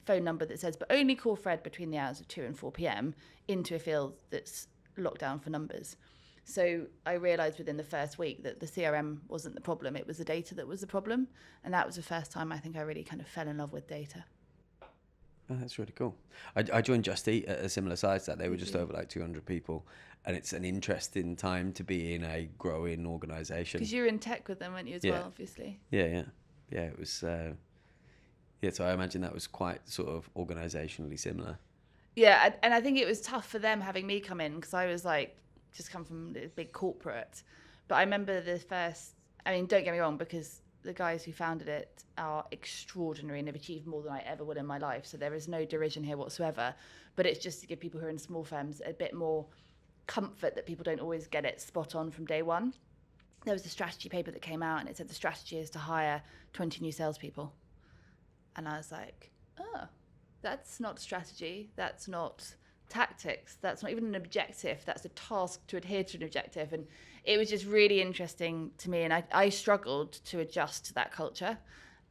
phone number that says, but only call Fred between the hours of 2 and 4 p.m. into a field that's locked down for numbers. So I realised within the first week that the CRM wasn't the problem, it was the data that was the problem. And that was the first time I think I really kind of fell in love with data. Oh, that's really cool. I joined Just Eat at a similar size that they were just over like 200 people. And it's an interesting time to be in a growing organisation. Because you were in tech with them, weren't you, as well, obviously? Yeah, it was... so I imagine that was quite sort of organisationally similar. Yeah, and I think it was tough for them having me come in because I was like, just come from a big corporate. But I remember the first... I mean, don't get me wrong, because the guys who founded it are extraordinary and have achieved more than I ever would in my life. So there is no derision here whatsoever. But it's just to give people who are in small firms a bit more comfort that people don't always get it spot on from day one. There was a strategy paper that came out and it said the strategy is to hire 20 new salespeople. And I was like, oh, that's not strategy. That's not tactics. That's not even an objective. That's a task to adhere to an objective. And it was just really interesting to me. And I struggled to adjust to that culture.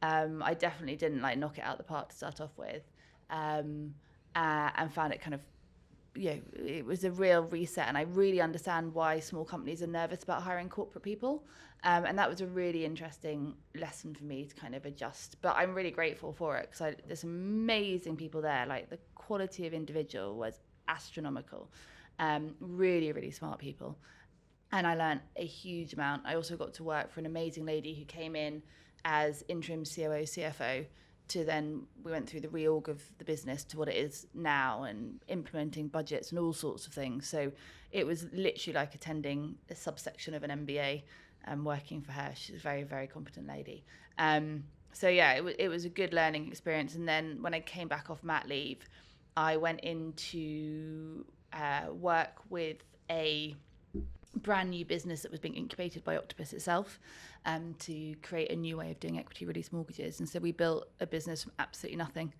I definitely didn't like knock it out of the park to start off with. And found it kind of, it was a real reset. And I really understand why small companies are nervous about hiring corporate people. And that was a really interesting lesson for me to kind of adjust. But I'm really grateful for it because there's amazing people there. Like the quality of individual was astronomical. Really, really smart people. And I learned a huge amount. I also got to work for an amazing lady who came in as interim COO, CFO, to then we went through the reorg of the business to what it is now and implementing budgets and all sorts of things. So it was literally like attending a subsection of an MBA and working for her. She's a very, very competent lady. So yeah, it was a good learning experience. And then when I came back off mat leave, I went into work with a brand new business that was being incubated by Octopus itself to create a new way of doing equity release mortgages. And so we built a business from absolutely nothing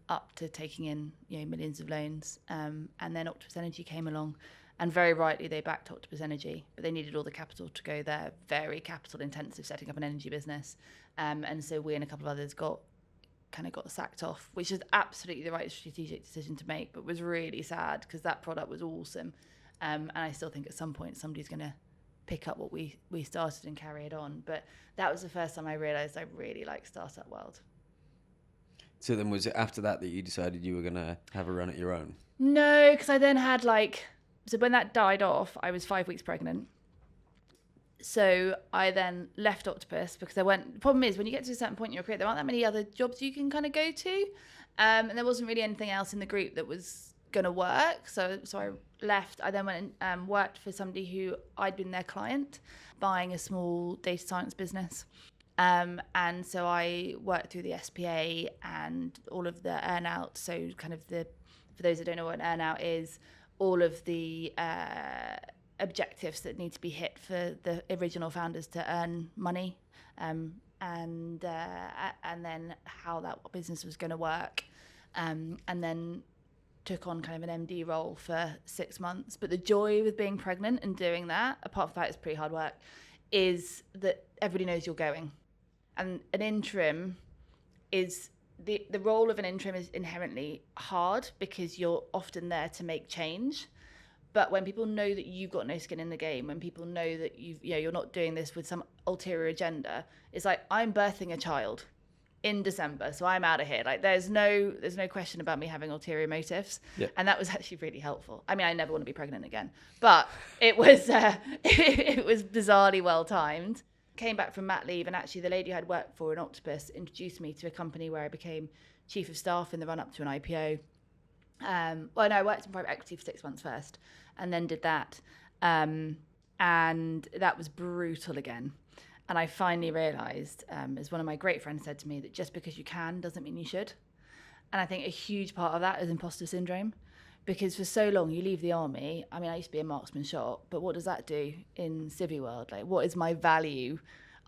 up to taking in millions of loans. And then Octopus Energy came along, and very rightly they backed Octopus Energy, but they needed all the capital to go there. Very capital intensive setting up an energy business. And so we and a couple of others got sacked off, which is absolutely the right strategic decision to make, but was really sad because that product was awesome. And I still think at some point somebody's going to pick up what we started and carry it on. But that was the first time I realised I really like startup world. So then was it after that you decided you were going to have a run at your own? No, because I then had so when that died off, I was 5 weeks pregnant. So I then left Octopus because the problem is when you get to a certain point in your career, there aren't that many other jobs you can kind of go to. And there wasn't really anything else in the group that was going to work. So I left, I then went and worked for somebody who I'd been their client, buying a small data science business. And so I worked through the SPA and all of the earn-out. So kind of for those that don't know what an earn-out is, all of the objectives that need to be hit for the original founders to earn money, and then how that business was going to work, and then took on kind of an MD role for 6 months. But the joy with being pregnant and doing that, apart from that it's pretty hard work, is that everybody knows you're going. And an interim is, the role of an interim is inherently hard because you're often there to make change. But when people know that you've got no skin in the game, when people know that you're not doing this with some ulterior agenda, it's like, I'm birthing a child in December, so I'm out of here. Like there's no question about me having ulterior motives. Yep. And that was actually really helpful. I mean, I never want to be pregnant again, but it was it was bizarrely well timed. Came back from mat leave, and actually the lady I'd worked for in Octopus introduced me to a company where I became chief of staff in the run up to an IPO. I worked in private equity for 6 months first, and then did that, and that was brutal again. And I finally realised, as one of my great friends said to me, that just because you can doesn't mean you should. And I think a huge part of that is imposter syndrome, because for so long you leave the army. I mean, I used to be a marksman shot, but what does that do in civvy world? Like, what is my value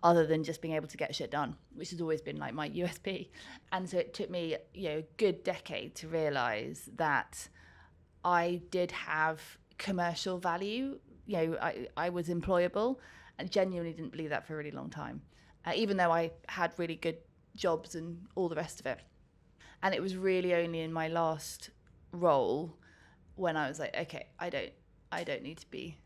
other than just being able to get shit done, which has always been like my USP. And so it took me, a good decade to realise that I did have commercial value. I was employable. I genuinely didn't believe that for a really long time, even though I had really good jobs and all the rest of it. And it was really only in my last role when I was like, okay, I don't need to be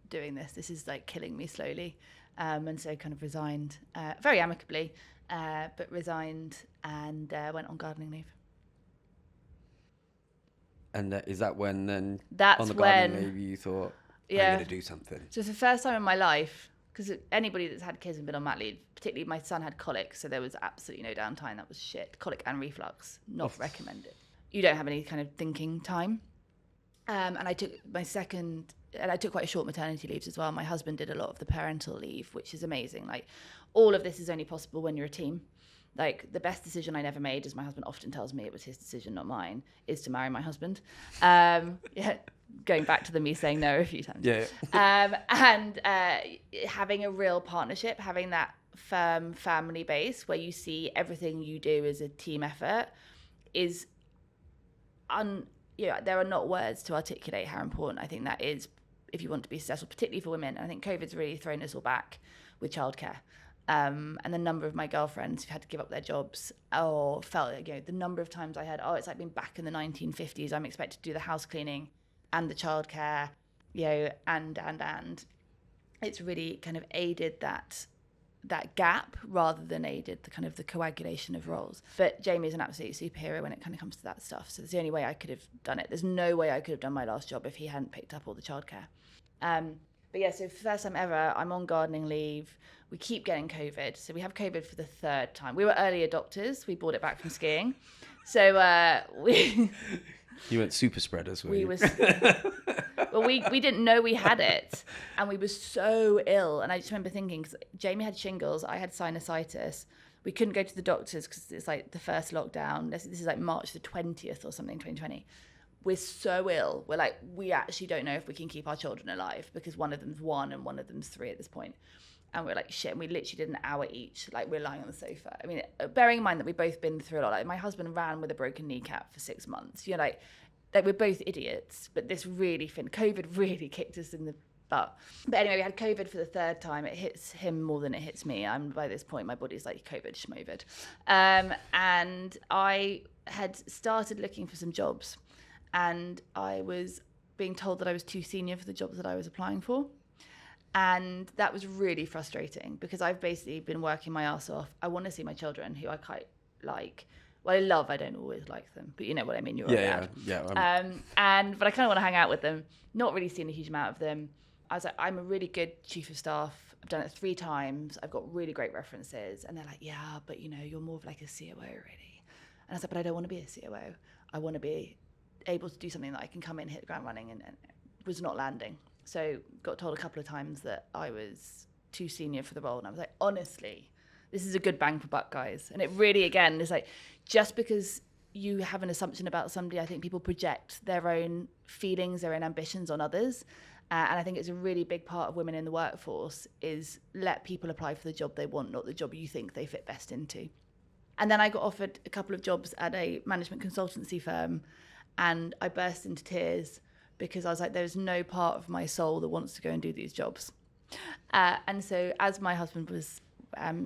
doing this. This is like killing me slowly. And so kind of resigned, very amicably, but resigned and went on gardening leave. And is that when then That's on the when, gardening leave you thought, yeah, I'm going to do something? So it's the first time in my life, because anybody that's had kids and been on mat leave, particularly my son had colic, so there was absolutely no downtime. That was shit. Colic and reflux, not recommended. You don't have any kind of thinking time. And I took I took quite a short maternity leaves as well. My husband did a lot of the parental leave, which is amazing. Like, all of this is only possible when you're a team. Like, the best decision I never made, as my husband often tells me, it was his decision, not mine, is to marry my husband. Going back to the me saying no a few times. Yeah. And having a real partnership, having that firm family base where you see everything you do as a team effort is there are not words to articulate how important I think that is if you want to be successful, particularly for women. And I think COVID's really thrown us all back with childcare. And the number of my girlfriends who've had to give up their jobs or felt, the number of times I heard, it's like being back in the 1950s. I'm expected to do the house cleaning and the childcare, and it's really kind of aided that gap rather than aided the kind of the coagulation of roles. But Jamie's an absolute superhero when it kind of comes to that stuff. So it's the only way I could have done it. There's no way I could have done my last job if he hadn't picked up all the childcare. But yeah, so first time ever, I'm on gardening leave. We keep getting COVID. So we have COVID for the third time. We were early adopters. We brought it back from skiing. So we... You went super spreaders, were you? Well, we didn't know we had it, and we were so ill. And I just remember thinking, because Jamie had shingles, I had sinusitis. We couldn't go to the doctors because it's like the first lockdown. This is like March the 20th or something, 2020. We're so ill. We're like, we actually don't know if we can keep our children alive because one of them's 1 and one of them's 3 at this point. And we're like, shit. And we literally did an hour each. Like, we're lying on the sofa. I mean, bearing in mind that we've both been through a lot. Like, my husband ran with a broken kneecap for 6 months. Like we're both idiots. But this really, COVID really kicked us in the butt. But anyway, we had COVID for the third time. It hits him more than it hits me. By this point, my body's like COVID, schmovid. And I had started looking for some jobs. And I was being told that I was too senior for the jobs that I was applying for. And that was really frustrating because I've basically been working my ass off. I want to see my children, who I quite like. Well, I don't always like them, but you know what I mean. You're yeah. But I kind of want to hang out with them. Not really seen a huge amount of them. I was like, I'm a really good chief of staff. I've done it 3 times. I've got really great references. And they're like, yeah, but you're more of like a COO really. And I was like, but I don't want to be a COO. I want to be able to do something that I can come in, hit the ground running, and was not landing. So got told a couple of times that I was too senior for the role. And I was like, honestly, this is a good bang for buck, guys. And it really, again, is like, just because you have an assumption about somebody, I think people project their own feelings, their own ambitions on others. And I think it's a really big part of women in the workforce is let people apply for the job they want, not the job you think they fit best into. And then I got offered a couple of jobs at a management consultancy firm, and I burst into tears because I was like, there's no part of my soul that wants to go and do these jobs. And so as my husband was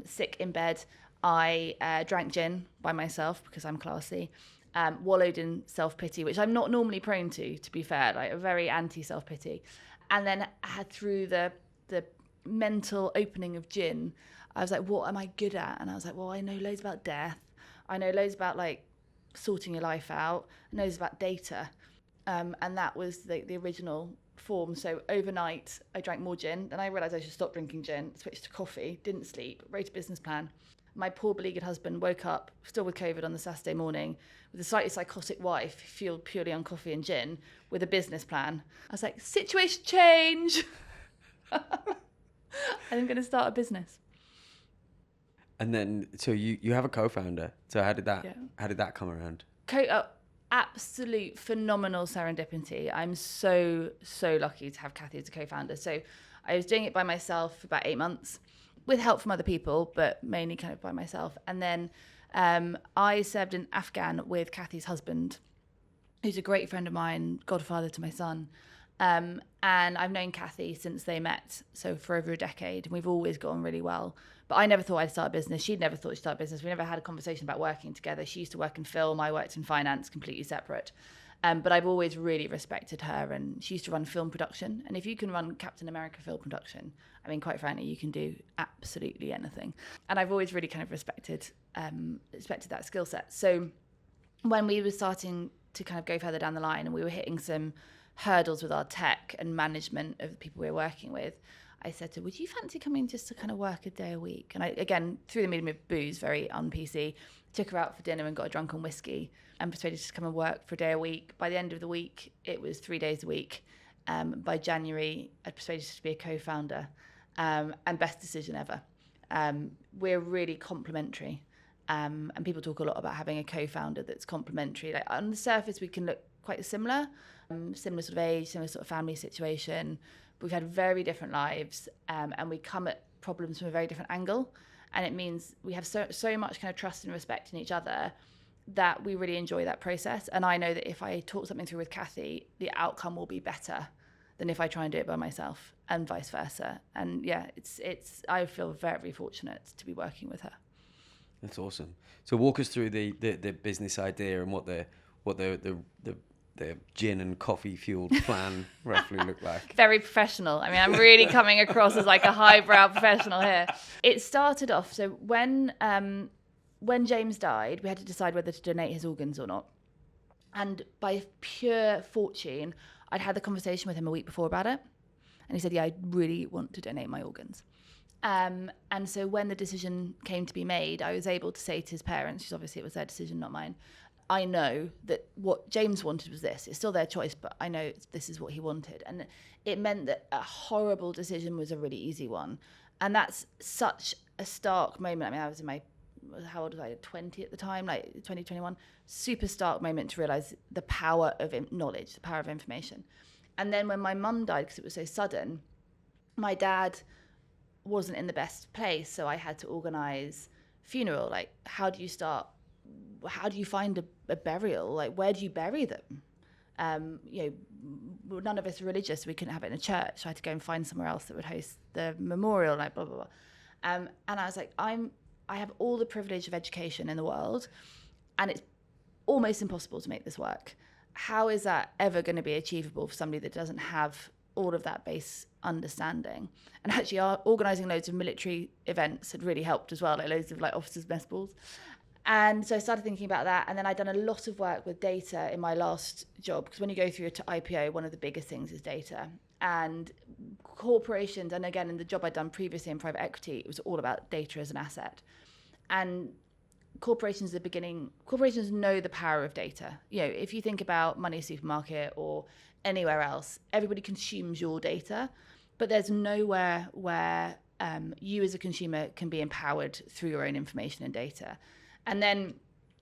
sick in bed, I drank gin by myself because I'm classy, wallowed in self-pity, which I'm not normally prone to be fair, like a very anti-self-pity. And then had through the mental opening of gin, I was like, what am I good at? And I was like, well, I know loads about death. I know loads about like sorting your life out. I know loads about data. And that was the original form. So overnight, I drank more gin. Then I realised I should stop drinking gin, switched to coffee, didn't sleep, wrote a business plan. My poor beleaguered husband woke up, still with COVID on the Saturday morning, with a slightly psychotic wife, fueled purely on coffee and gin, with a business plan. I was like, situation change. I'm going to start a business. And then, so you have a co-founder. So how did that come around? Absolute phenomenal serendipity. I'm so lucky to have Kathy as a co-founder. So I was doing it by myself for about 8 months, with help from other people, but mainly kind of by myself. And then I served in Afghan with Kathy's husband, who's a great friend of mine, godfather to my son. And I've known Kathy since they met, so for over a decade, and we've always gotten really well. But I never thought I'd start a business. She'd never thought she'd start a business. We never had a conversation about working together. She used to work in film. I worked in finance, completely separate. But I've always really respected her, and she used to run film production. And if you can run Captain America film production, I mean, quite frankly, you can do absolutely anything. And I've always really kind of respected that skill set. So when we were starting to kind of go further down the line and we were hitting some hurdles with our tech and management of the people we were working with, I said to her, would you fancy coming just to kind of work a day a week? And I, again, through the medium of booze, very un-PC, took her out for dinner and got her drunk on whiskey and persuaded her to come and work for a day a week. By the end of the week, it was 3 days a week. By January, I persuaded her to be a co-founder, and best decision ever. We're really complementary. And people talk a lot about having a co-founder that's complementary. Like on the surface, we can look quite similar, similar sort of age, similar sort of family situation. We've had very different lives, and we come at problems from a very different angle. And it means we have so much kind of trust and respect in each other that we really enjoy that process. And I know that if I talk something through with Kathy, the outcome will be better than if I try and do it by myself, and vice versa. And yeah, it's I feel very fortunate to be working with her. That's awesome. So walk us through the business idea and what the gin and coffee fueled plan roughly look like. Very professional. I mean, I'm really coming across as like a highbrow professional here. It started off, so when James died, we had to decide whether to donate his organs or not. And by pure fortune, I'd had the conversation with him a week before about it. And he said, yeah, I really want to donate my organs. And so when the decision came to be made, I was able to say to his parents, because obviously it was their decision, not mine, I know that what James wanted was this. It's still their choice, but I know this is what he wanted. And it meant that a horrible decision was a really easy one. And that's such a stark moment. I mean, I was in my, how old was I, 20 at the time, like 2021. Super stark moment to realise the power of knowledge, the power of information. And then when my mum died, because it was so sudden, my dad wasn't in the best place. So I had to organise funeral. Like, how do you find a burial? Like, where do you bury them? None of us are religious. So we couldn't have it in a church. So I had to go and find somewhere else that would host the memorial, like blah, blah, blah. And I was like, I have all the privilege of education in the world, and it's almost impossible to make this work. How is that ever going to be achievable for somebody that doesn't have all of that base understanding? And actually, organising loads of military events had really helped as well, like loads of like officers' mess balls. And so I started thinking about that. And then I'd done a lot of work with data in my last job, because when you go through to IPO, one of the biggest things is data. And corporations, and again, in the job I'd done previously in private equity, it was all about data as an asset. And corporations know the power of data. You know, if you think about Money Supermarket or anywhere else. Everybody consumes your data, but there's nowhere where you as a consumer can be empowered through your own information and data. And then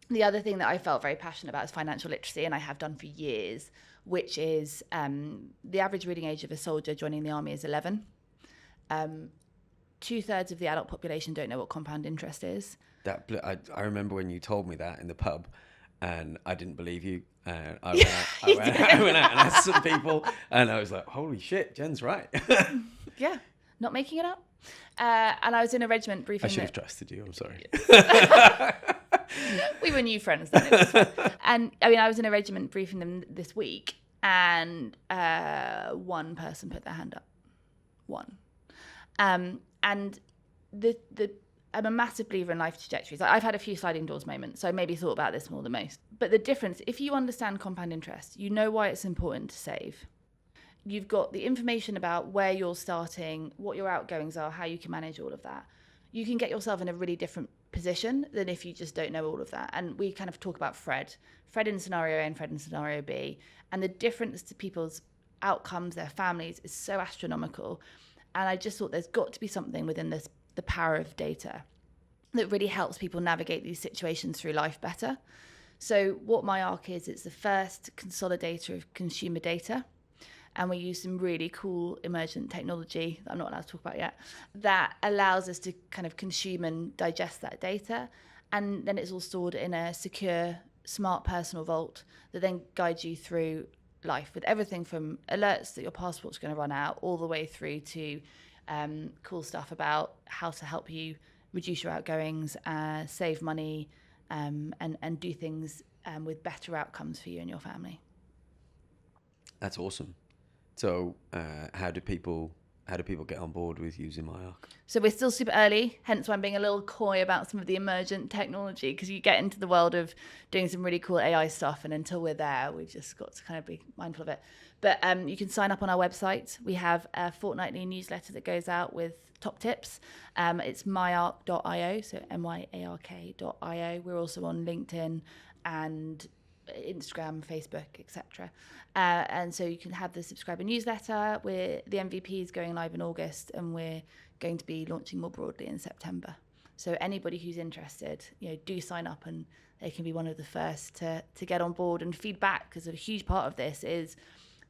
the other thing that I felt very passionate about is financial literacy, and I have done for years, which is the average reading age of a soldier joining the army is 11. 2/3 of the adult population don't know what compound interest is. I remember when you told me that in the pub, and I didn't believe you. I went out and asked some people, and I was like, holy shit, Jen's right. Yeah, not making it up. And I was in a regiment briefing. I should have trusted you, I'm sorry. We were new friends then. It was fun. And I mean, I was in a regiment briefing them this week, and one person put their hand up. One. And I'm a massive believer in life trajectories. I've had a few sliding doors moments, so I maybe thought about this more than most. But the difference, if you understand compound interest, you know why it's important to save. You've got the information about where you're starting, what your outgoings are, how you can manage all of that. You can get yourself in a really different position than if you just don't know all of that. And we kind of talk about Fred in scenario A and Fred in scenario B. And the difference to people's outcomes, their families, is so astronomical. And I just thought there's got to be something within this, the power of data, that really helps people navigate these situations through life better. So what My Ark is, it's the first consolidator of consumer data. And we use some really cool emergent technology that I'm not allowed to talk about yet, that allows us to kind of consume and digest that data. And then it's all stored in a secure, smart personal vault that then guides you through life, with everything from alerts that your passport's going to run out, all the way through to cool stuff about how to help you reduce your outgoings, save money, and do things with better outcomes for you and your family. That's awesome. So how do people get on board with using My Ark? So we're still super early, hence why I'm being a little coy about some of the emergent technology, because you get into the world of doing some really cool AI stuff, and until we're there, we've just got to kind of be mindful of it. But you can sign up on our website. We have a fortnightly newsletter that goes out with top tips. It's myark.io, so myark.io. We're also on LinkedIn and Instagram, Facebook, etc. And so you can have the subscriber newsletter. The MVP is going live in August, and we're going to be launching more broadly in September. So anybody who's interested, do sign up, and they can be one of the first to get on board and feedback, because a huge part of this is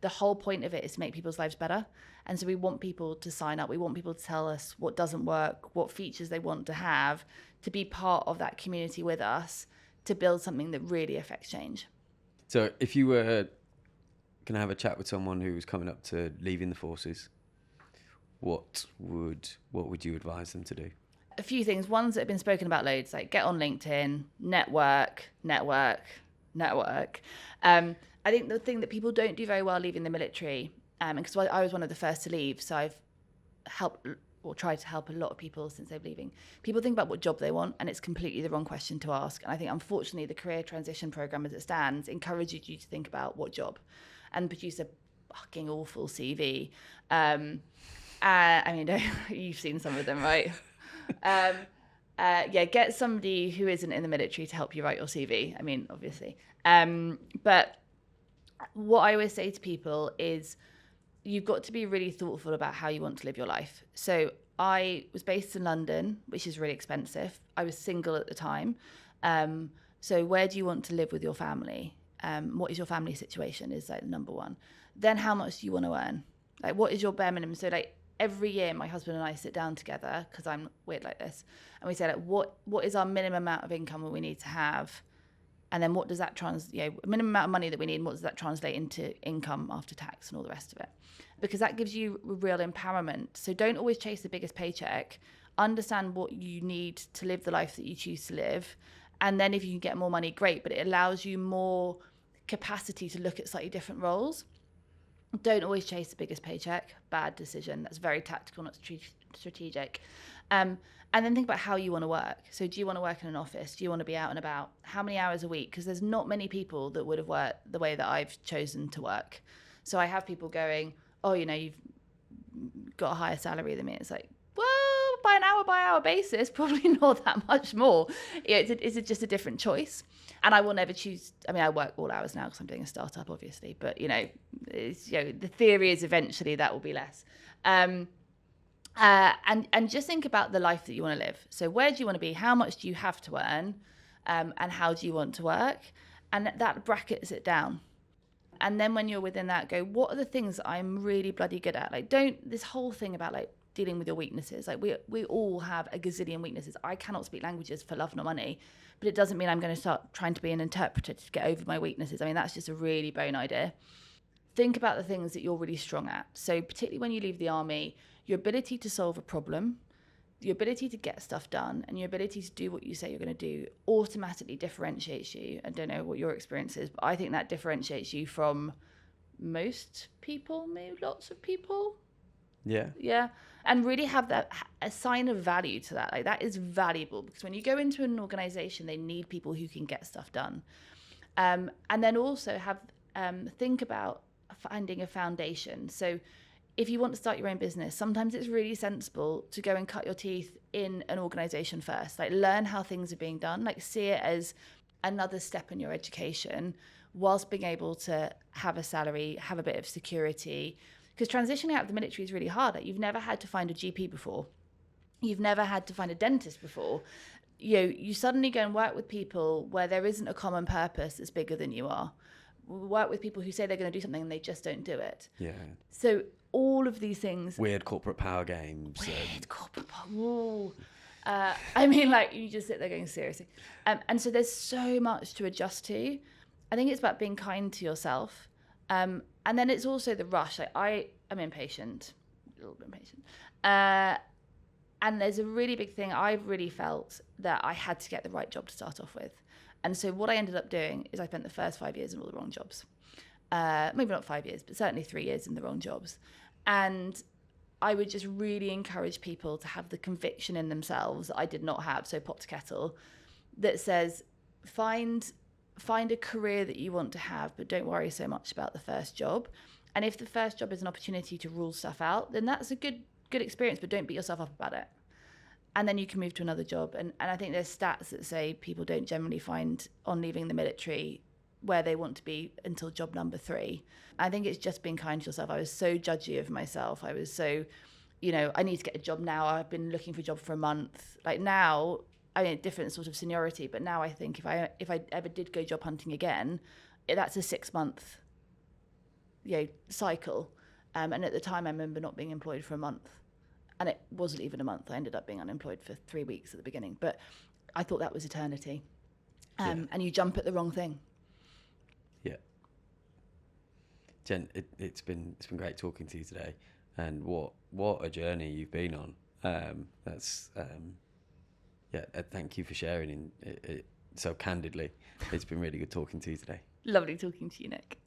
the whole point of it is to make people's lives better. And so we want people to sign up. We want people to tell us what doesn't work, what features they want to have, to be part of that community with us, to build something that really affects change. So if you were going to have a chat with someone who's coming up to leaving the forces, what would you advise them to do? A few things. Ones that have been spoken about loads, like get on LinkedIn, network. I think the thing that people don't do very well leaving the military, because I was one of the first to leave, so I've helped or tried to help a lot of people since they're leaving. People think about what job they want, and it's completely the wrong question to ask. And I think, unfortunately, the career transition program as it stands encourages you to think about what job and produce a fucking awful CV. I mean, you've seen some of them, right? Get somebody who isn't in the military to help you write your CV. I mean, obviously. But what I always say to people is, you've got to be really thoughtful about how you want to live your life. So I was based in London, which is really expensive. I was single at the time. So where do you want to live with your family? What is your family situation is like number one. Then how much do you want to earn? Like, what is your bare minimum? So like every year my husband and I sit down together, because I'm weird like this, and we say, like, what is our minimum amount of income that we need to have? And then what does that minimum amount of money that we need, and what does that translate into income after tax and all the rest of it? Because that gives you real empowerment. So don't always chase the biggest paycheck. Understand what you need to live the life that you choose to live. And then if you can get more money, great, but it allows you more capacity to look at slightly different roles. Don't always chase the biggest paycheck. Bad decision. That's very tactical, not strategic. And then think about how you want to work. So do you want to work in an office? Do you want to be out and about? How many hours a week? Because there's not many people that would have worked the way that I've chosen to work. So I have people going, oh, you've got a higher salary than me. It's like, well, by an hour-by-hour basis, probably not that much more. It's just a different choice. And I will never choose. I mean, I work all hours now because I'm doing a startup, obviously. But, the theory is eventually that will be less. And just think about the life that you want to live. So where do you want to be? How much do you have to earn? And how do you want to work? And that brackets it down. And then when you're within that, go, what are the things that I'm really bloody good at? Like, this whole thing about like dealing with your weaknesses. Like we all have a gazillion weaknesses. I cannot speak languages for love nor money, but it doesn't mean I'm going to start trying to be an interpreter to get over my weaknesses. I mean, that's just a really bone idea. Think about the things that you're really strong at. So particularly when you leave the army, your ability to solve a problem, your ability to get stuff done, and your ability to do what you say you're going to do automatically differentiates you. I don't know what your experience is, but I think that differentiates you from most people, maybe lots of people. Yeah. And really have that a sign of value to that. Like that is valuable because when you go into an organization, they need people who can get stuff done. And then also think about finding a foundation. So if you want to start your own business, sometimes it's really sensible to go and cut your teeth in an organization first. Like learn how things are being done, like see it as another step in your education whilst being able to have a salary, have a bit of security. Because transitioning out of the military is really hard. Like you've never had to find a GP before. You've never had to find a dentist before. You suddenly go and work with people where there isn't a common purpose that's bigger than you are. Work with people who say they're going to do something and they just don't do it. Yeah. So all of these things. Weird corporate power games. Corporate power. I mean, like you just sit there going, seriously. And so there's so much to adjust to. I think it's about being kind to yourself. And then it's also the rush. Like I am impatient, a little bit impatient. And there's a really big thing. I've really felt that I had to get the right job to start off with. And so what I ended up doing is I spent the first 5 years in all the wrong jobs. Maybe not 5 years, but certainly 3 years in the wrong jobs. And I would just really encourage people to have the conviction in themselves that I did not have, so pot to kettle, that says, find a career that you want to have, but don't worry so much about the first job. And if the first job is an opportunity to rule stuff out, then that's a good experience, but don't beat yourself up about it. And then you can move to another job. And I think there's stats that say people don't generally find on leaving the military where they want to be until job number 3. I think it's just being kind to yourself. I was so judgy of myself. I was so, I need to get a job now. I've been looking for a job for a month. Like now, I mean, different sort of seniority, but now I think if I ever did go job hunting again, that's a 6-month, cycle. And at the time, I remember not being employed for a month, and it wasn't even a month. I ended up being unemployed for 3 weeks at the beginning, but I thought that was eternity. And you jump at the wrong thing. Yeah. Jen, it's been great talking to you today, and what a journey you've been on. Thank you for sharing it so candidly. It's been really good talking to you today. Lovely talking to you, Nick.